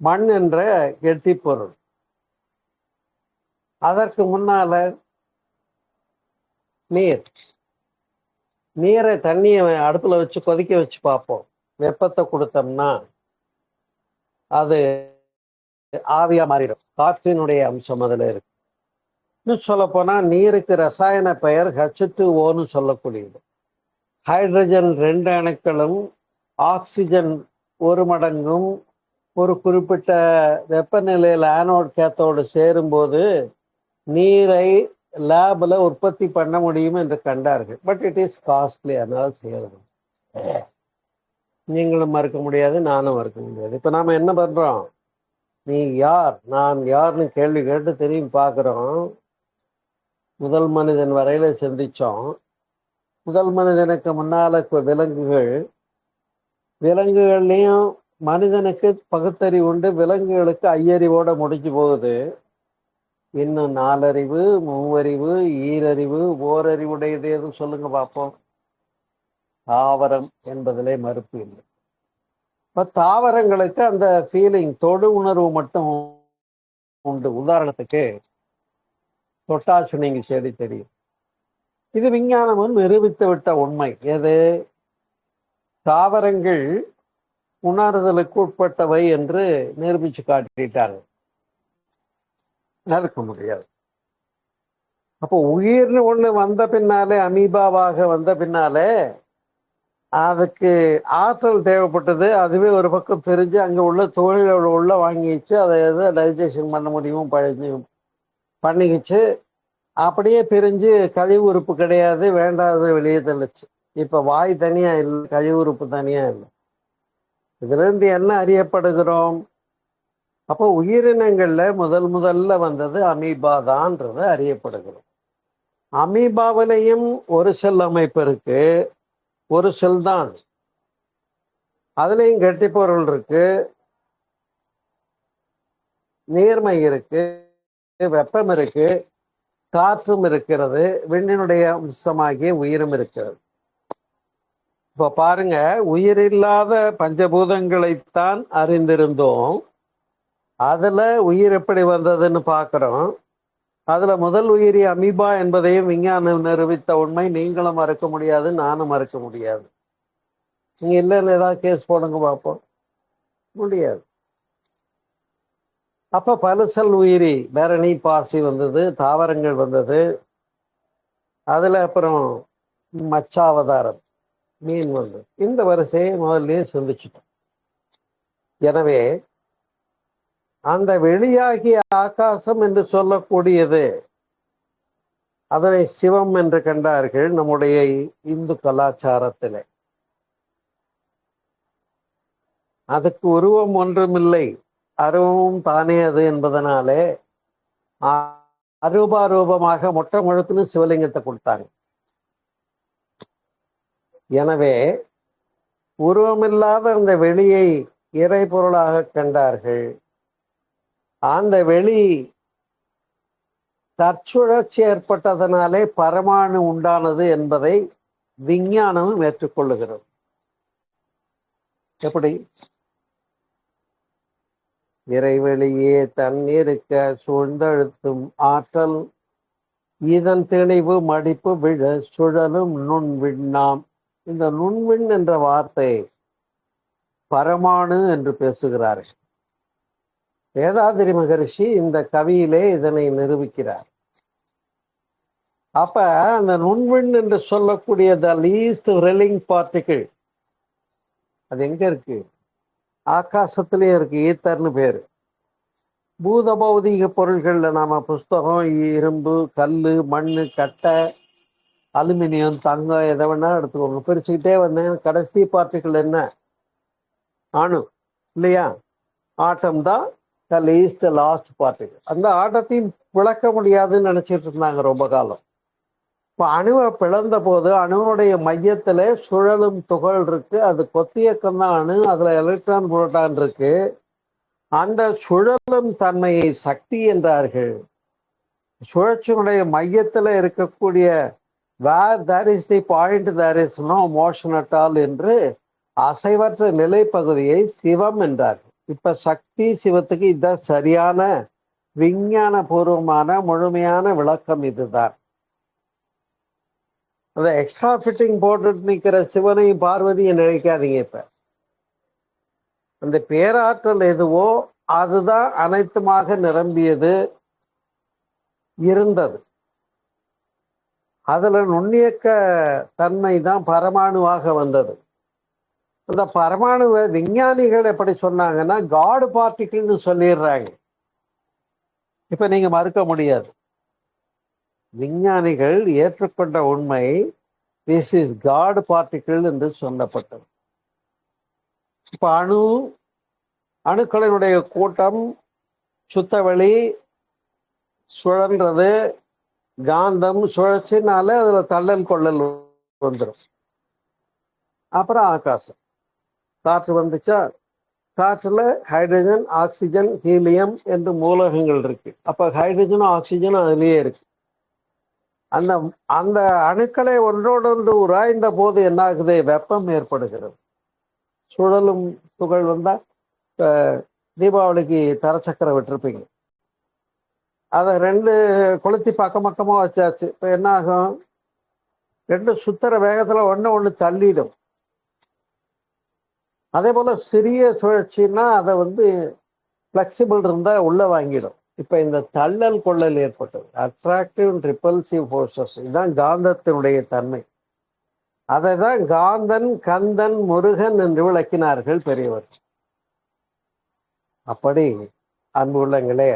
மண் என்ற கெட்டி பொருள். அதற்கு முன்னால நீர். நீரை தண்ணியை அடுப்புல வச்சு கொதிக்க வச்சு பார்ப்போம். வெப்பத்தை கொடுத்தோம்னா அது ஆவியா மாறிடும். காற்றினுடைய அம்சம் அதுல இருக்கு. இன்னும் சொல்ல போனா நீருக்கு ரசாயன பெயர் H2O சொல்லக்கூடியது. ஹைட்ரஜன் 2 அணுக்களும் ஆக்சிஜன் 1 மடங்கும் ஒரு குறிப்பிட்ட வெப்பநிலையில் ஆனோட் கேத்தோடு சேரும்போது நீரை லேப்ல உற்பத்தி பண்ண முடியும் என்று கண்டார்கள். பட் இட் இஸ் காஸ்ட்லி, அதனால செய்யணும். நீங்களும் மறுக்க முடியாது, நானும் மறுக்க முடியாது. இப்ப நாம என்ன பண்றோம்? நீ யார், நான் யார்னு கேள்வி கேட்டு திரும்பி பார்க்கிறோம். முதல் மனிதன் வரையில சிந்திச்சோம். முதல் மனிதனுக்கு முன்னால விலங்குகள், விலங்குகள்லையும் மனிதனுக்கு பகுத்தறிவு உண்டு, விலங்குகளுக்கு ஐயறிவோட முடிஞ்சு போகுது. இன்னும் 4 அறிவு, 3 அறிவு, ஈரறிவு, ஓரறிவுடையது எதுவும் சொல்லுங்க பார்ப்போம். தாவரம் என்பதிலே மறுப்பு இல்லை. இப்ப தாவரங்களுக்கு அந்த ஃபீலிங், தொடு உணர்வு மட்டும் உண்டு. உதாரணத்துக்கு தொட்டாச்சு நீங்க செடி தெரியும். இது விஞ்ஞானமும் நிரூபித்து விட்ட உண்மை. எது? தாவரங்கள் உணர்தலுக்கு உட்பட்டவை என்று நிரூபிச்சு காட்டிட்டாங்க. நடக்க முடியாது. அப்போ உயிர்னு ஒண்ணு வந்த பின்னாலே, அமீபாவாக வந்த பின்னாலே அதுக்கு ஆற்றல் தேவைப்பட்டது. அதுவே ஒரு பக்கம் பிரிஞ்சு அங்க உள்ள தொழில்கள் உள்ள வாங்கிச்சு. அதை எதை டைஜஷன் பண்ண முடியுமோ பண்ணிக்கிச்சு. அப்படியே பிரிஞ்சு கழிவு உறுப்பு கிடையாது, வேண்டாத வெளியே தள்ளுச்சு. இப்ப வாய் தனியா இல்லை, கழிவு உறுப்பு தனியா இல்லை. இதுல இருந்து என்ன அறியப்படுகிறோம்? அப்போ உயிரினங்கள்ல முதல்ல வந்தது அமீபா தான்ன்றது அறியப்படுகிறோம். அமீபாவிலையும் ஒரு செல் அமைப்பு இருக்கு, ஒரு செல் தான். அதுலயும் கெட்டி பொருள் இருக்கு, நீர்மை இருக்கு, வெப்பம் இருக்கு, காற்றும் இருக்கிறது, விண்ணினுடைய அம்சமாகிய உயிரும் இருக்கிறது. இப்ப பாருங்க, உயிரில்லாத பஞ்சபூதங்களைத்தான் அறிந்திருந்தோம். அதுல உயிர் எப்படி வந்ததுன்னு பார்க்கிறோம். அதுல முதல் உயிரி அமீபா என்பதையும் விஞ்ஞானம் நிரூபித்த உண்மை. நீங்களும் மறுக்க முடியாது, நானும் மறுக்க முடியாது. நீங்க இல்லைன்னு ஏதாவது கேஸ் போடுங்க பார்ப்போம். முடியாது. அப்ப பலுசல் உயிரி பேரணி பாசி வந்தது, தாவரங்கள் வந்தது. அதுல அப்புறம் மச்சாவதாரம் மீன் வந்தது. இந்த வரிசையை முதல்லயே சிந்திச்சிட்டோம். எனவே அந்த வெளியாகிய ஆகாசம் என்று சொல்லக்கூடியது, அதனை சிவம் என்று கண்டார்கள் நம்முடைய இந்து கலாச்சாரத்திலே. அதுக்கு உருவம் ஒன்றுமில்லை, அருவமும் தானே அது என்பதனாலே அரூபாரூபமாக மொட்டை முழுக்குன்னு சிவலிங்கத்தை கொடுத்தாங்க. எனவே உருவமில்லாத அந்த வெளியை இறை பொருளாக கண்டார்கள். அந்த வெளி தற்சுழற்சி ஏற்பட்டதனாலே பரமாணு உண்டானது என்பதை விஞ்ஞானமும் ஏற்றுக்கொள்ளுகிறது. எப்படி? இறைவெளியே தண்ணீருக்க சூழ்ந்தழுத்தும் ஆற்றல், இதன் தெளிவு மடிப்பு விழ சுழலும் நுண்விண்ணாம். இந்த நுண்விண் என்ற வார்த்தை பரமாணு என்று பேசுகிறார்கள். வேதாதிரி மகரிஷி இந்த கவியிலே இதனை நிரூபிக்கிறார். அப்ப அந்த நுண்விண் என்று சொல்லக்கூடிய த லீஸ்ட் ரெலிங் பார்ட்டிகிள் அது எங்க இருக்கு? ஆகாசத்திலே இருக்கு. ஈத்தர்னு பேரு. பூத பௌதீக பொருள்கள்ல நாம புஸ்தகம், இரும்பு, கல்லு, மண்ணு, கட்டை, அலுமினியம், தங்கம், எதை வேணா எடுத்துக்கோங்க. பிரிச்சுக்கிட்டே வந்தேன். கடைசி பார்ட்டிகள் என்ன? அணு இல்லையா? ஆட்டம் தான் லீஸ்ட் லாஸ்ட் பார்ட்டிகள். அந்த ஆட்டத்தையும் விளக்க முடியாதுன்னு நினைச்சிட்டு இருந்தாங்க ரொம்ப காலம். இப்ப அணுவை பிளந்த போது அணுவனுடைய மையத்துல சுழலும் துகள் இருக்கு. அது கொத்தியக்கம் தான் அணு. அதுல எலக்ட்ரான் புரோட்டான் இருக்கு. அந்த சுழலும் தன்மையை சக்தி என்றார்கள். சுழற்சியினுடைய மையத்துல இருக்கக்கூடிய where there is the point there is no motion at all என்று அசைவற்ற நிலை பகுதியை சிவம் என்றார்கள். இப்ப சக்தி சிவத்துக்கு இதுதான் சரியான விஞ்ஞான பூர்வமான முழுமையான விளக்கம். இதுதான் அந்த எக்ஸ்ட்ரா ஃபிட்டிங் போட்டுட்டு நிக்கிற சிவனையும் பார்வதியும் நினைக்காதீங்க. இப்ப அந்த பேராற்றல் எதுவோ அதுதான் அனைத்துமாக நிரம்பியது இருந்தது. அதுல நுண்ணியக்க தன்மை தான் பரமாணுவாக வந்தது. அந்த பரமாணுவை விஞ்ஞானிகள் எப்படி சொன்னாங்கன்னா காட் பார்ட்டிகிள்னு சொல்லிடுறாங்க. இப்ப நீங்க மறுக்க முடியாது. விஞ்ஞானிகள் ஏற்றுக்கொண்ட உண்மை திஸ் இஸ் காட் பார்ட்டிகிள் என்று சொல்லப்பட்டது. இப்ப அணுக்களினுடைய கூட்டம் சுத்தவெளி சுழன்றது, காந்தம் சுழற்சினால அதுல தள்ளல் கொள்ளல் வந்துடும். அப்புறம் ஆகாசம், காற்று வந்துச்சா, காற்றுல ஹைட்ரஜன், ஆக்சிஜன், ஹீலியம் என்று மூலகங்கள் இருக்கு. அப்ப ஹைட்ரஜனும் ஆக்சிஜனும் அதுலயே இருக்கு. அந்த அந்த அணுக்களை ஒன்றோடொன்று உராய்ந்த போது என்ன ஆகுது? வெப்பம் ஏற்படுகிறது. சுழலும் துகள் வந்தா தீபாவளிக்கு தரச்சக்கரை விட்டுருப்பீங்க. அதை ரெண்டு கொளுத்தி பக்கம் பக்கமா வச்சாச்சு. இப்ப என்ன ஆகும்? ரெண்டு சுத்தர வேகத்துல ஒண்ணு தள்ளிடும். அதே போல சிறிய சுழற்சின்னா அதை பிளெக்சிபிள் இருந்தா உள்ள வாங்கிடும். இப்ப இந்த தள்ளல் கொள்ளல் ஏற்பட்டது, அட்ராக்டிவ் அண்ட் ரிப்பல்சிவ் ஃபோர்ஸஸ். இதுதான் காந்தத்தினுடைய தன்மை. அதை தான் காந்தன், கந்தன், முருகன் என்று விளக்கினார்கள் பெரியவர். அப்படி அன்பு உள்ளங்களே,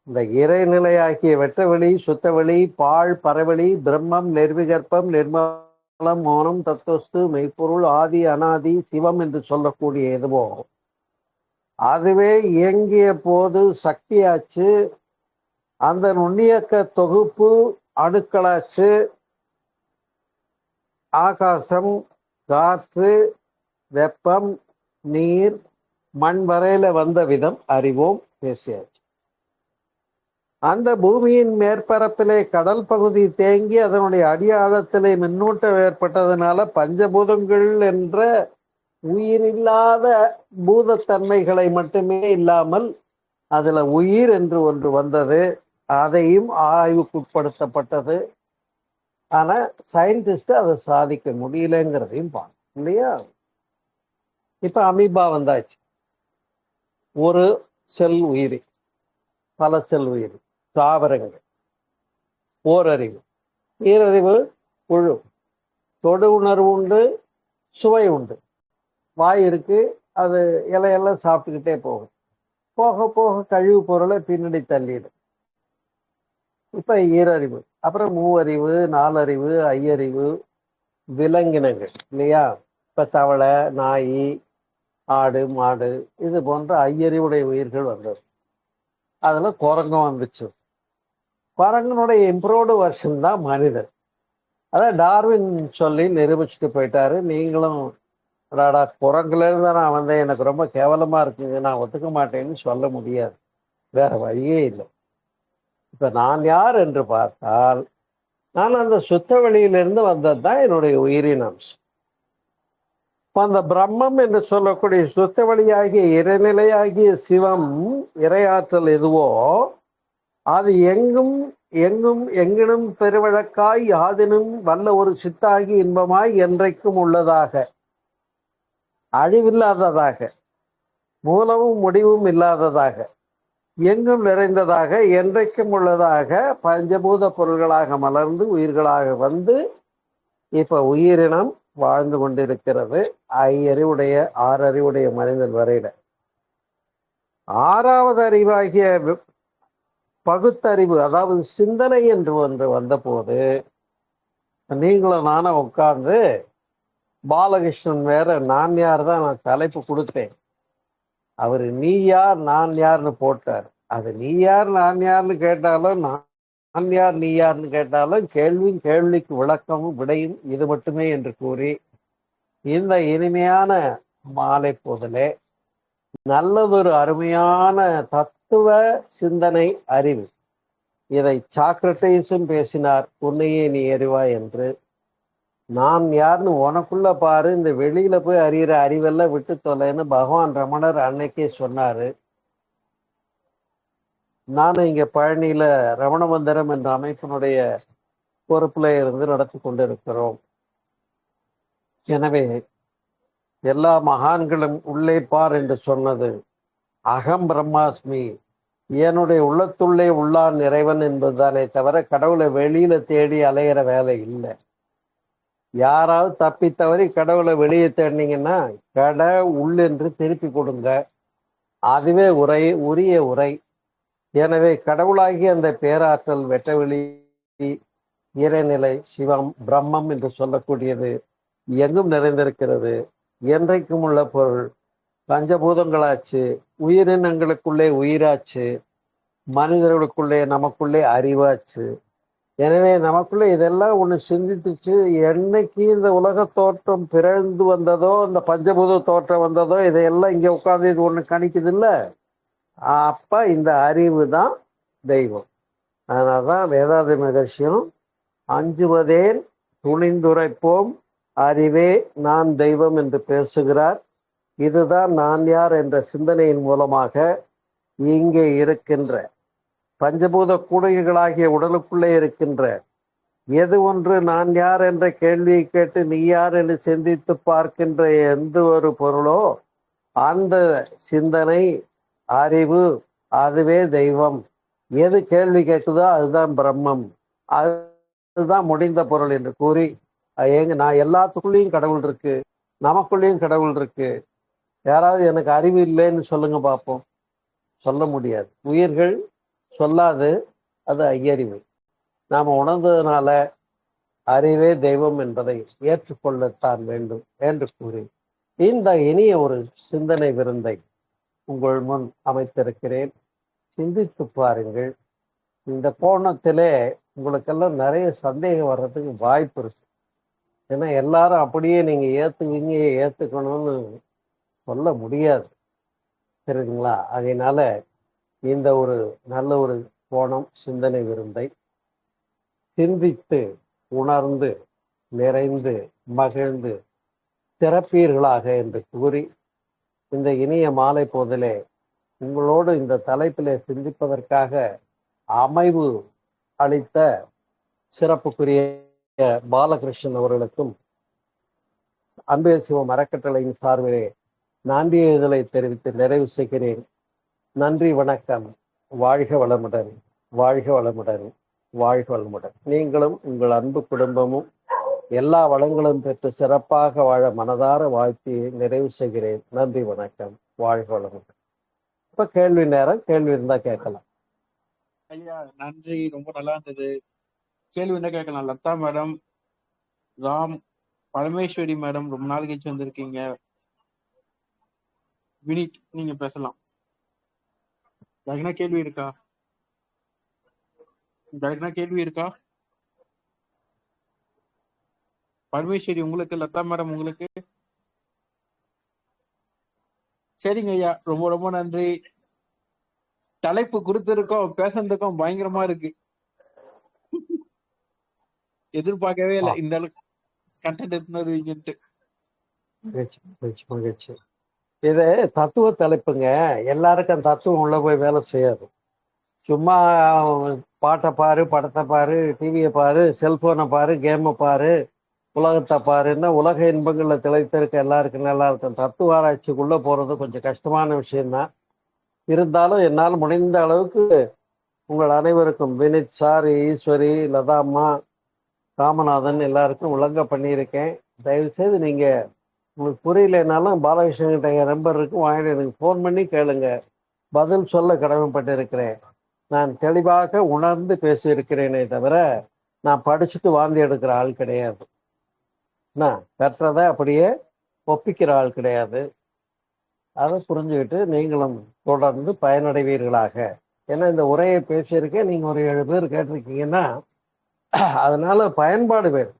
இந்த இறைநிலையாகிய வெட்டவெளி, சுத்தவெளி, பாழ், பரவெளி, பிரம்மம், நிர்விகற்பம், நிர்மலம், மௌனம், தத்துவஸ்து, மெய்ப்பொருள், ஆதி, அனாதி, சிவம் என்று சொல்லக்கூடிய எதுவோ அதுவே இயங்கிய போது சக்தியாச்சு. அந்த நுண்ணியக்க தொகுப்பு அணுக்களாச்சு. ஆகாசம், காற்று, வெப்பம், நீர், மண் வரையில வந்த விதம் அறிவோம், பேசியாச்சு. அந்த பூமியின் மேற்பரப்பிலே கடல் பகுதி தேங்கி அதனுடைய அடியாழத்திலே மின்னூட்டம் ஏற்பட்டதுனால பஞ்சபூதங்கள் என்ற உயிரில்லாத பூதத்தன்மைகளை மட்டுமே இல்லாமல் அதுல உயிர் என்று ஒன்று வந்தது. அதையும் ஆய்வுக்குட்படுத்தப்பட்டது. ஆனா சயின்டிஸ்ட் அதை சாதிக்க முடியலங்கிறதையும் பார்க்கணும் இல்லையா? இப்ப அமீபா வந்தாச்சு. ஒரு செல் உயிரி, பல செல் உயிரி, தாவரங்கள், ஓரறிவு, ஈரறிவு, புழு, தொடு உணர்வு உண்டு, சுவை உண்டு, வாய் இருக்கு, அது இலையெல்லாம் சாப்பிட்டுக்கிட்டே போகும். போக போக கழிவு பொருளை பின்னாடி தள்ளிடும். இப்ப ஈரறிவு, அப்புறம் மூவறிவு, நாலறிவு, ஐயறிவு, விலங்கினங்கள் இல்லையா? இப்ப தவளை, நாய், ஆடு, மாடு, இது போன்ற ஐயறிவுடைய உயிர்கள் வந்தது. அதுல குரங்கம் வந்துச்சு. குரங்கனுடைய இம்ப்ரூவ்டு வெர்ஷன் தான் மனிதன். அதான் டார்வின் சொல்லி நிரூபிச்சுட்டு போயிட்டாரு. நீங்களும் குரங்குல இருந்து நான் வந்தேன், எனக்கு ரொம்ப கேவலமா இருக்குங்க, நான் ஒத்துக்க மாட்டேன்னு சொல்ல முடியாது. வேற வழியே இல்லை. இப்ப நான் யார் என்று பார்த்தால், நான் அந்த சுத்த வெளியிலிருந்து வந்தது தான் என்னுடைய உயிரின் அம்சம். அந்த பிரம்மம் என்று சொல்லக்கூடிய சுத்த வழியாகிய இறைநிலையாகிய சிவம், இறையாற்றல் எதுவோ அது எங்கும் எங்கும் எங்கினும் பெருவழக்காய் யாதினும் வல்ல ஒரு சித்தாகி இன்பமாய் என்றைக்கும் உள்ளதாக, அழிவில்லாததாக, மூலமும் முடிவும் இல்லாததாக, எங்கும் நிறைந்ததாக, என்றைக்கும் உள்ளதாக, பஞ்சபூத பொருள்களாக மலர்ந்து உயிர்களாக வந்து இப்ப உயிரினம் வாழ்ந்து கொண்டிருக்கிறது. ஐயறிவுடைய, ஆறறிவுடைய மனிதன் வரையில. ஆறாவது அறிவாகிய பகுத்தறிவு, அதாவது சிந்தனை என்று ஒன்று வந்தபோது நீங்களும் நானும் உட்கார்ந்து, பாலகிருஷ்ணன் வேற நான் யார் தான் நான் தலைப்பு கொடுத்தேன், அவர் நீ யார் நான் யார்னு போட்டார். அது நீ யார் நான் யார்னு கேட்டாலும், நான் யார் நீ யார்னு கேட்டாலும், கேள்விக்கு விளக்கமும் விடையும் இது மட்டுமே என்று கூறி, இந்த இனிமையான மாலை போதிலே நல்லதொரு அருமையான தத்துவ சிந்தனை அறிவு, இதை சாக்ரட்டிஸும் பேசினார், உன்னையே நீ அறிவாய் என்று. நான் யாருன்னு உனக்குள்ள பாரு, இந்த வெளியில போய் அறிகிற அறிவெல்லாம் விட்டு தொலைன்னு பகவான் ரமணர் அன்னைக்கே சொன்னாரு. நானும் இங்க பழனியில ரமண மந்திரம் என்ற அமைப்பினுடைய பொறுப்புல இருந்து நடத்தி கொண்டிருக்கிறோம். எனவே எல்லா மகான்களும் உள்ளே பார் என்று சொன்னது அகம் பிரம்மாஸ்மி, என்னுடைய உள்ளத்துள்ளே உள்ளான் இறைவன் என்பதுதானே தவிர கடவுளை வெளியில தேடி அலையிற வேலை இல்லை. யாராவது தப்பி தவறி கடவுளை வெளியே தேடினீங்கன்னா கடை உள்ளென்று திருப்பி கொடுங்க, அதுவே உரிய உரை. எனவே கடவுளாகி அந்த பேராற்றல் வெட்டவெளி இறைநிலை சிவம் பிரம்மம் என்று சொல்லக்கூடியது எங்கும் நிறைந்திருக்கிறது. என்றைக்கும் உள்ள பொருள் பஞ்சபூதங்களாச்சு, உயிரினங்களுக்குள்ளே உயிராச்சு, மனிதர்களுக்குள்ளே நமக்குள்ளே அறிவாச்சு. எனவே நமக்குள்ளே இதெல்லாம் ஒண்ணு சிந்தித்துச்சு. என்னைக்கு இந்த உலக தோற்றம் பிறந்து வந்ததோ, இந்த பஞ்சபூத தோற்றம் வந்ததோ, இதையெல்லாம் இங்க உட்கார்ந்து இது ஒண்ணு கணிக்குது இல்ல, அப்ப இந்த அறிவு தான் தெய்வம். அதனால்தான் வேதாதி மகர்ஷியும் அஞ்சுவதேன் துணிந்துரைப்போம் அறிவே நான் தெய்வம் என்று பேசுகிறார். இதுதான் நான் யார் என்ற சிந்தனையின் மூலமாக இங்கே இருக்கின்ற பஞ்சபூத கூடைகளாகிய உடலுக்குள்ளே இருக்கின்ற எது ஒன்று நான் யார் என்ற கேள்வியை கேட்டு நீ யார் என்று சிந்தித்து பார்க்கின்ற எந்த ஒரு பொருளோ அந்த சிந்தனை அறிவு அதுவே தெய்வம். எது கேள்வி கேட்குதோ அதுதான் பிரம்மம், அதுதான் முடிந்த பொருள் என்று கூறி, நான் எல்லாத்துக்குள்ளேயும் கடவுள் இருக்கு, நமக்குள்ளேயும் கடவுள் இருக்கு. யாராவது எனக்கு அறிவு இல்லைன்னு சொல்லுங்க பார்ப்போம். சொல்ல முடியாது. உயிர்கள் சொல்லாது, அது ஐயறிவு. நாம உணர்ந்ததுனால அறிவே தெய்வம் என்பதை ஏற்றுக்கொள்ளத்தான் வேண்டும் என்று கூறி இந்த இனிய ஒரு சிந்தனை விருந்தை உங்கள் முன் அமைத்திருக்கிறேன். சிந்தித்து பாருங்கள். இந்த கோணத்திலே உங்களுக்கெல்லாம் நிறைய சந்தேகம் வர்றதுக்கு வாய்ப்பு இருக்கு. ஏன்னா எல்லாரும் அப்படியே நீங்க ஏத்துவீங்க ஏத்துக்கணும்னு சொல்ல முடியாது, சரிங்களா? அதனால இந்த ஒரு நல்ல ஒரு கோணம் சிந்தனை விருந்தை சிந்தித்து உணர்ந்து நிறைந்து மகிழ்ந்து சிறப்பீர்களாக என்று கூறி, இந்த இனிய மாலை போதிலே உங்களோடு இந்த தலைப்பிலே சிந்திப்பதற்காக அமைவு அளித்த சிறப்புக்குரிய பாலகிருஷ்ணன் அவர்களுக்கும் அன்பே சிவம் அறக்கட்டளையின் சார்பிலே நன்றியதலை தெரிவித்து நிறைவு செய்கிறேன். நன்றி, வணக்கம். வாழ்க வளமுடன், வாழ்க வளமுடன், வாழ்க வளமுடன். நீங்களும் உங்கள் அன்பு குடும்பமும் எல்லா வளங்களும் பெற்று சிறப்பாக வாழ மனதார வாழ்த்தி நிறைவு செய்கிறேன். நன்றி, வணக்கம், வாழ்க வளமுடன். இப்ப கேள்வி நேரம். கேள்வி இருந்தா கேட்கலாம். ஐயா நன்றி, ரொம்ப நல்லா இருந்தது. கேள்வி என்ன கேட்கலாம்? லதா மேடம், ராம், பரமேஸ்வரி மேடம், ரொம்ப நாள் கழிச்சு வந்திருக்கீங்க. வினித், நீங்க பேசலாம். யாருக்குன்னா கேள்வி இருக்கா? யாருக்குன்னா கேள்வி இருக்கா? பரமேஸ்வரி உங்களுக்கு, லதா மேடம் உங்களுக்கு. சரிங்க ஐயா, ரொம்ப ரொம்ப நன்றி. தலைப்பு கொடுத்திருக்கோம், பேசுறதுக்கும் பயங்கரமா இருக்கு. எதிர்பார்க்கவே இல்லை இந்த அளவுக்கு கண்டென்ட் இருந்ததுன்ட்டு. மகிழ்ச்சி. இது தத்துவ தலைப்புங்க. எல்லாருக்கும் தத்துவம் உள்ள போய் வேலை செய்யாது. சும்மா பாட்டை பாரு, படத்தை பாரு, டிவியை பாரு, செல்போனை பாரு, கேமை பாரு, உலகத்தை பாருன்னா உலக இன்பங்கள்ல திளைத்திருக்க எல்லாருக்கும் நல்லா இருக்கும். தத்துவ ஆராய்ச்சிக்குள்ள போறது கொஞ்சம் கஷ்டமான விஷயம்தான். இருந்தாலும் என்னால் முடிந்த அளவுக்கு உங்கள் அனைவருக்கும், வினித் சார், ஈஸ்வரி, லதா அம்மா, ராமநாதன் எல்லாருக்கும் விளங்க பண்ணியிருக்கேன். தயவு செய்து நீங்க உங்களுக்கு புரியலைனாலும் பாலகிருஷ்ணன் கிட்ட என் நம்பர் இருக்கு, வாங்கிட்டு எனக்கு ஃபோன் பண்ணி கேளுங்க. பதில் சொல்ல கடமைப்பட்டிருக்கிறேன். நான் தெளிவாக உணர்ந்து பேசியிருக்கிறேனே தவிர நான் படிச்சுட்டு வாந்தி எடுக்கிற ஆள் கிடையாது. நான் கற்றதை அப்படியே ஒப்பிக்கிற ஆள் கிடையாது. அதை புரிஞ்சுக்கிட்டு நீங்களும் தொடர்ந்து பயனடைவீர்களாக. ஏன்னா இந்த உரையை பேசியிருக்கேன், நீங்க ஒரு 7 பேர் கேட்டிருக்கீங்கன்னா அதனால பயன்பாடு வேணும்.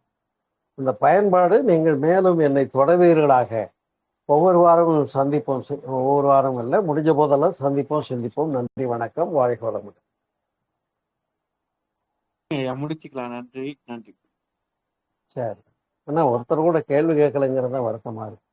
இந்த பயன்பாடு நீங்கள் மேலும் என்னை தொடர்வீர்களாக. ஒவ்வொரு வாரமும் சந்திப்போம். ஒவ்வொரு வாரம் இல்லை, முடிஞ்ச போதெல்லாம் சந்திப்போம், சிந்திப்போம். நன்றி, வணக்கம், வாழ்க வளமுடன். முடிச்சுக்கலாம். நன்றி நன்றி. சரி, ஆனா ஒருத்தர் கூட கேள்வி கேட்கலைங்கிறதா வருத்தமா இருக்கு.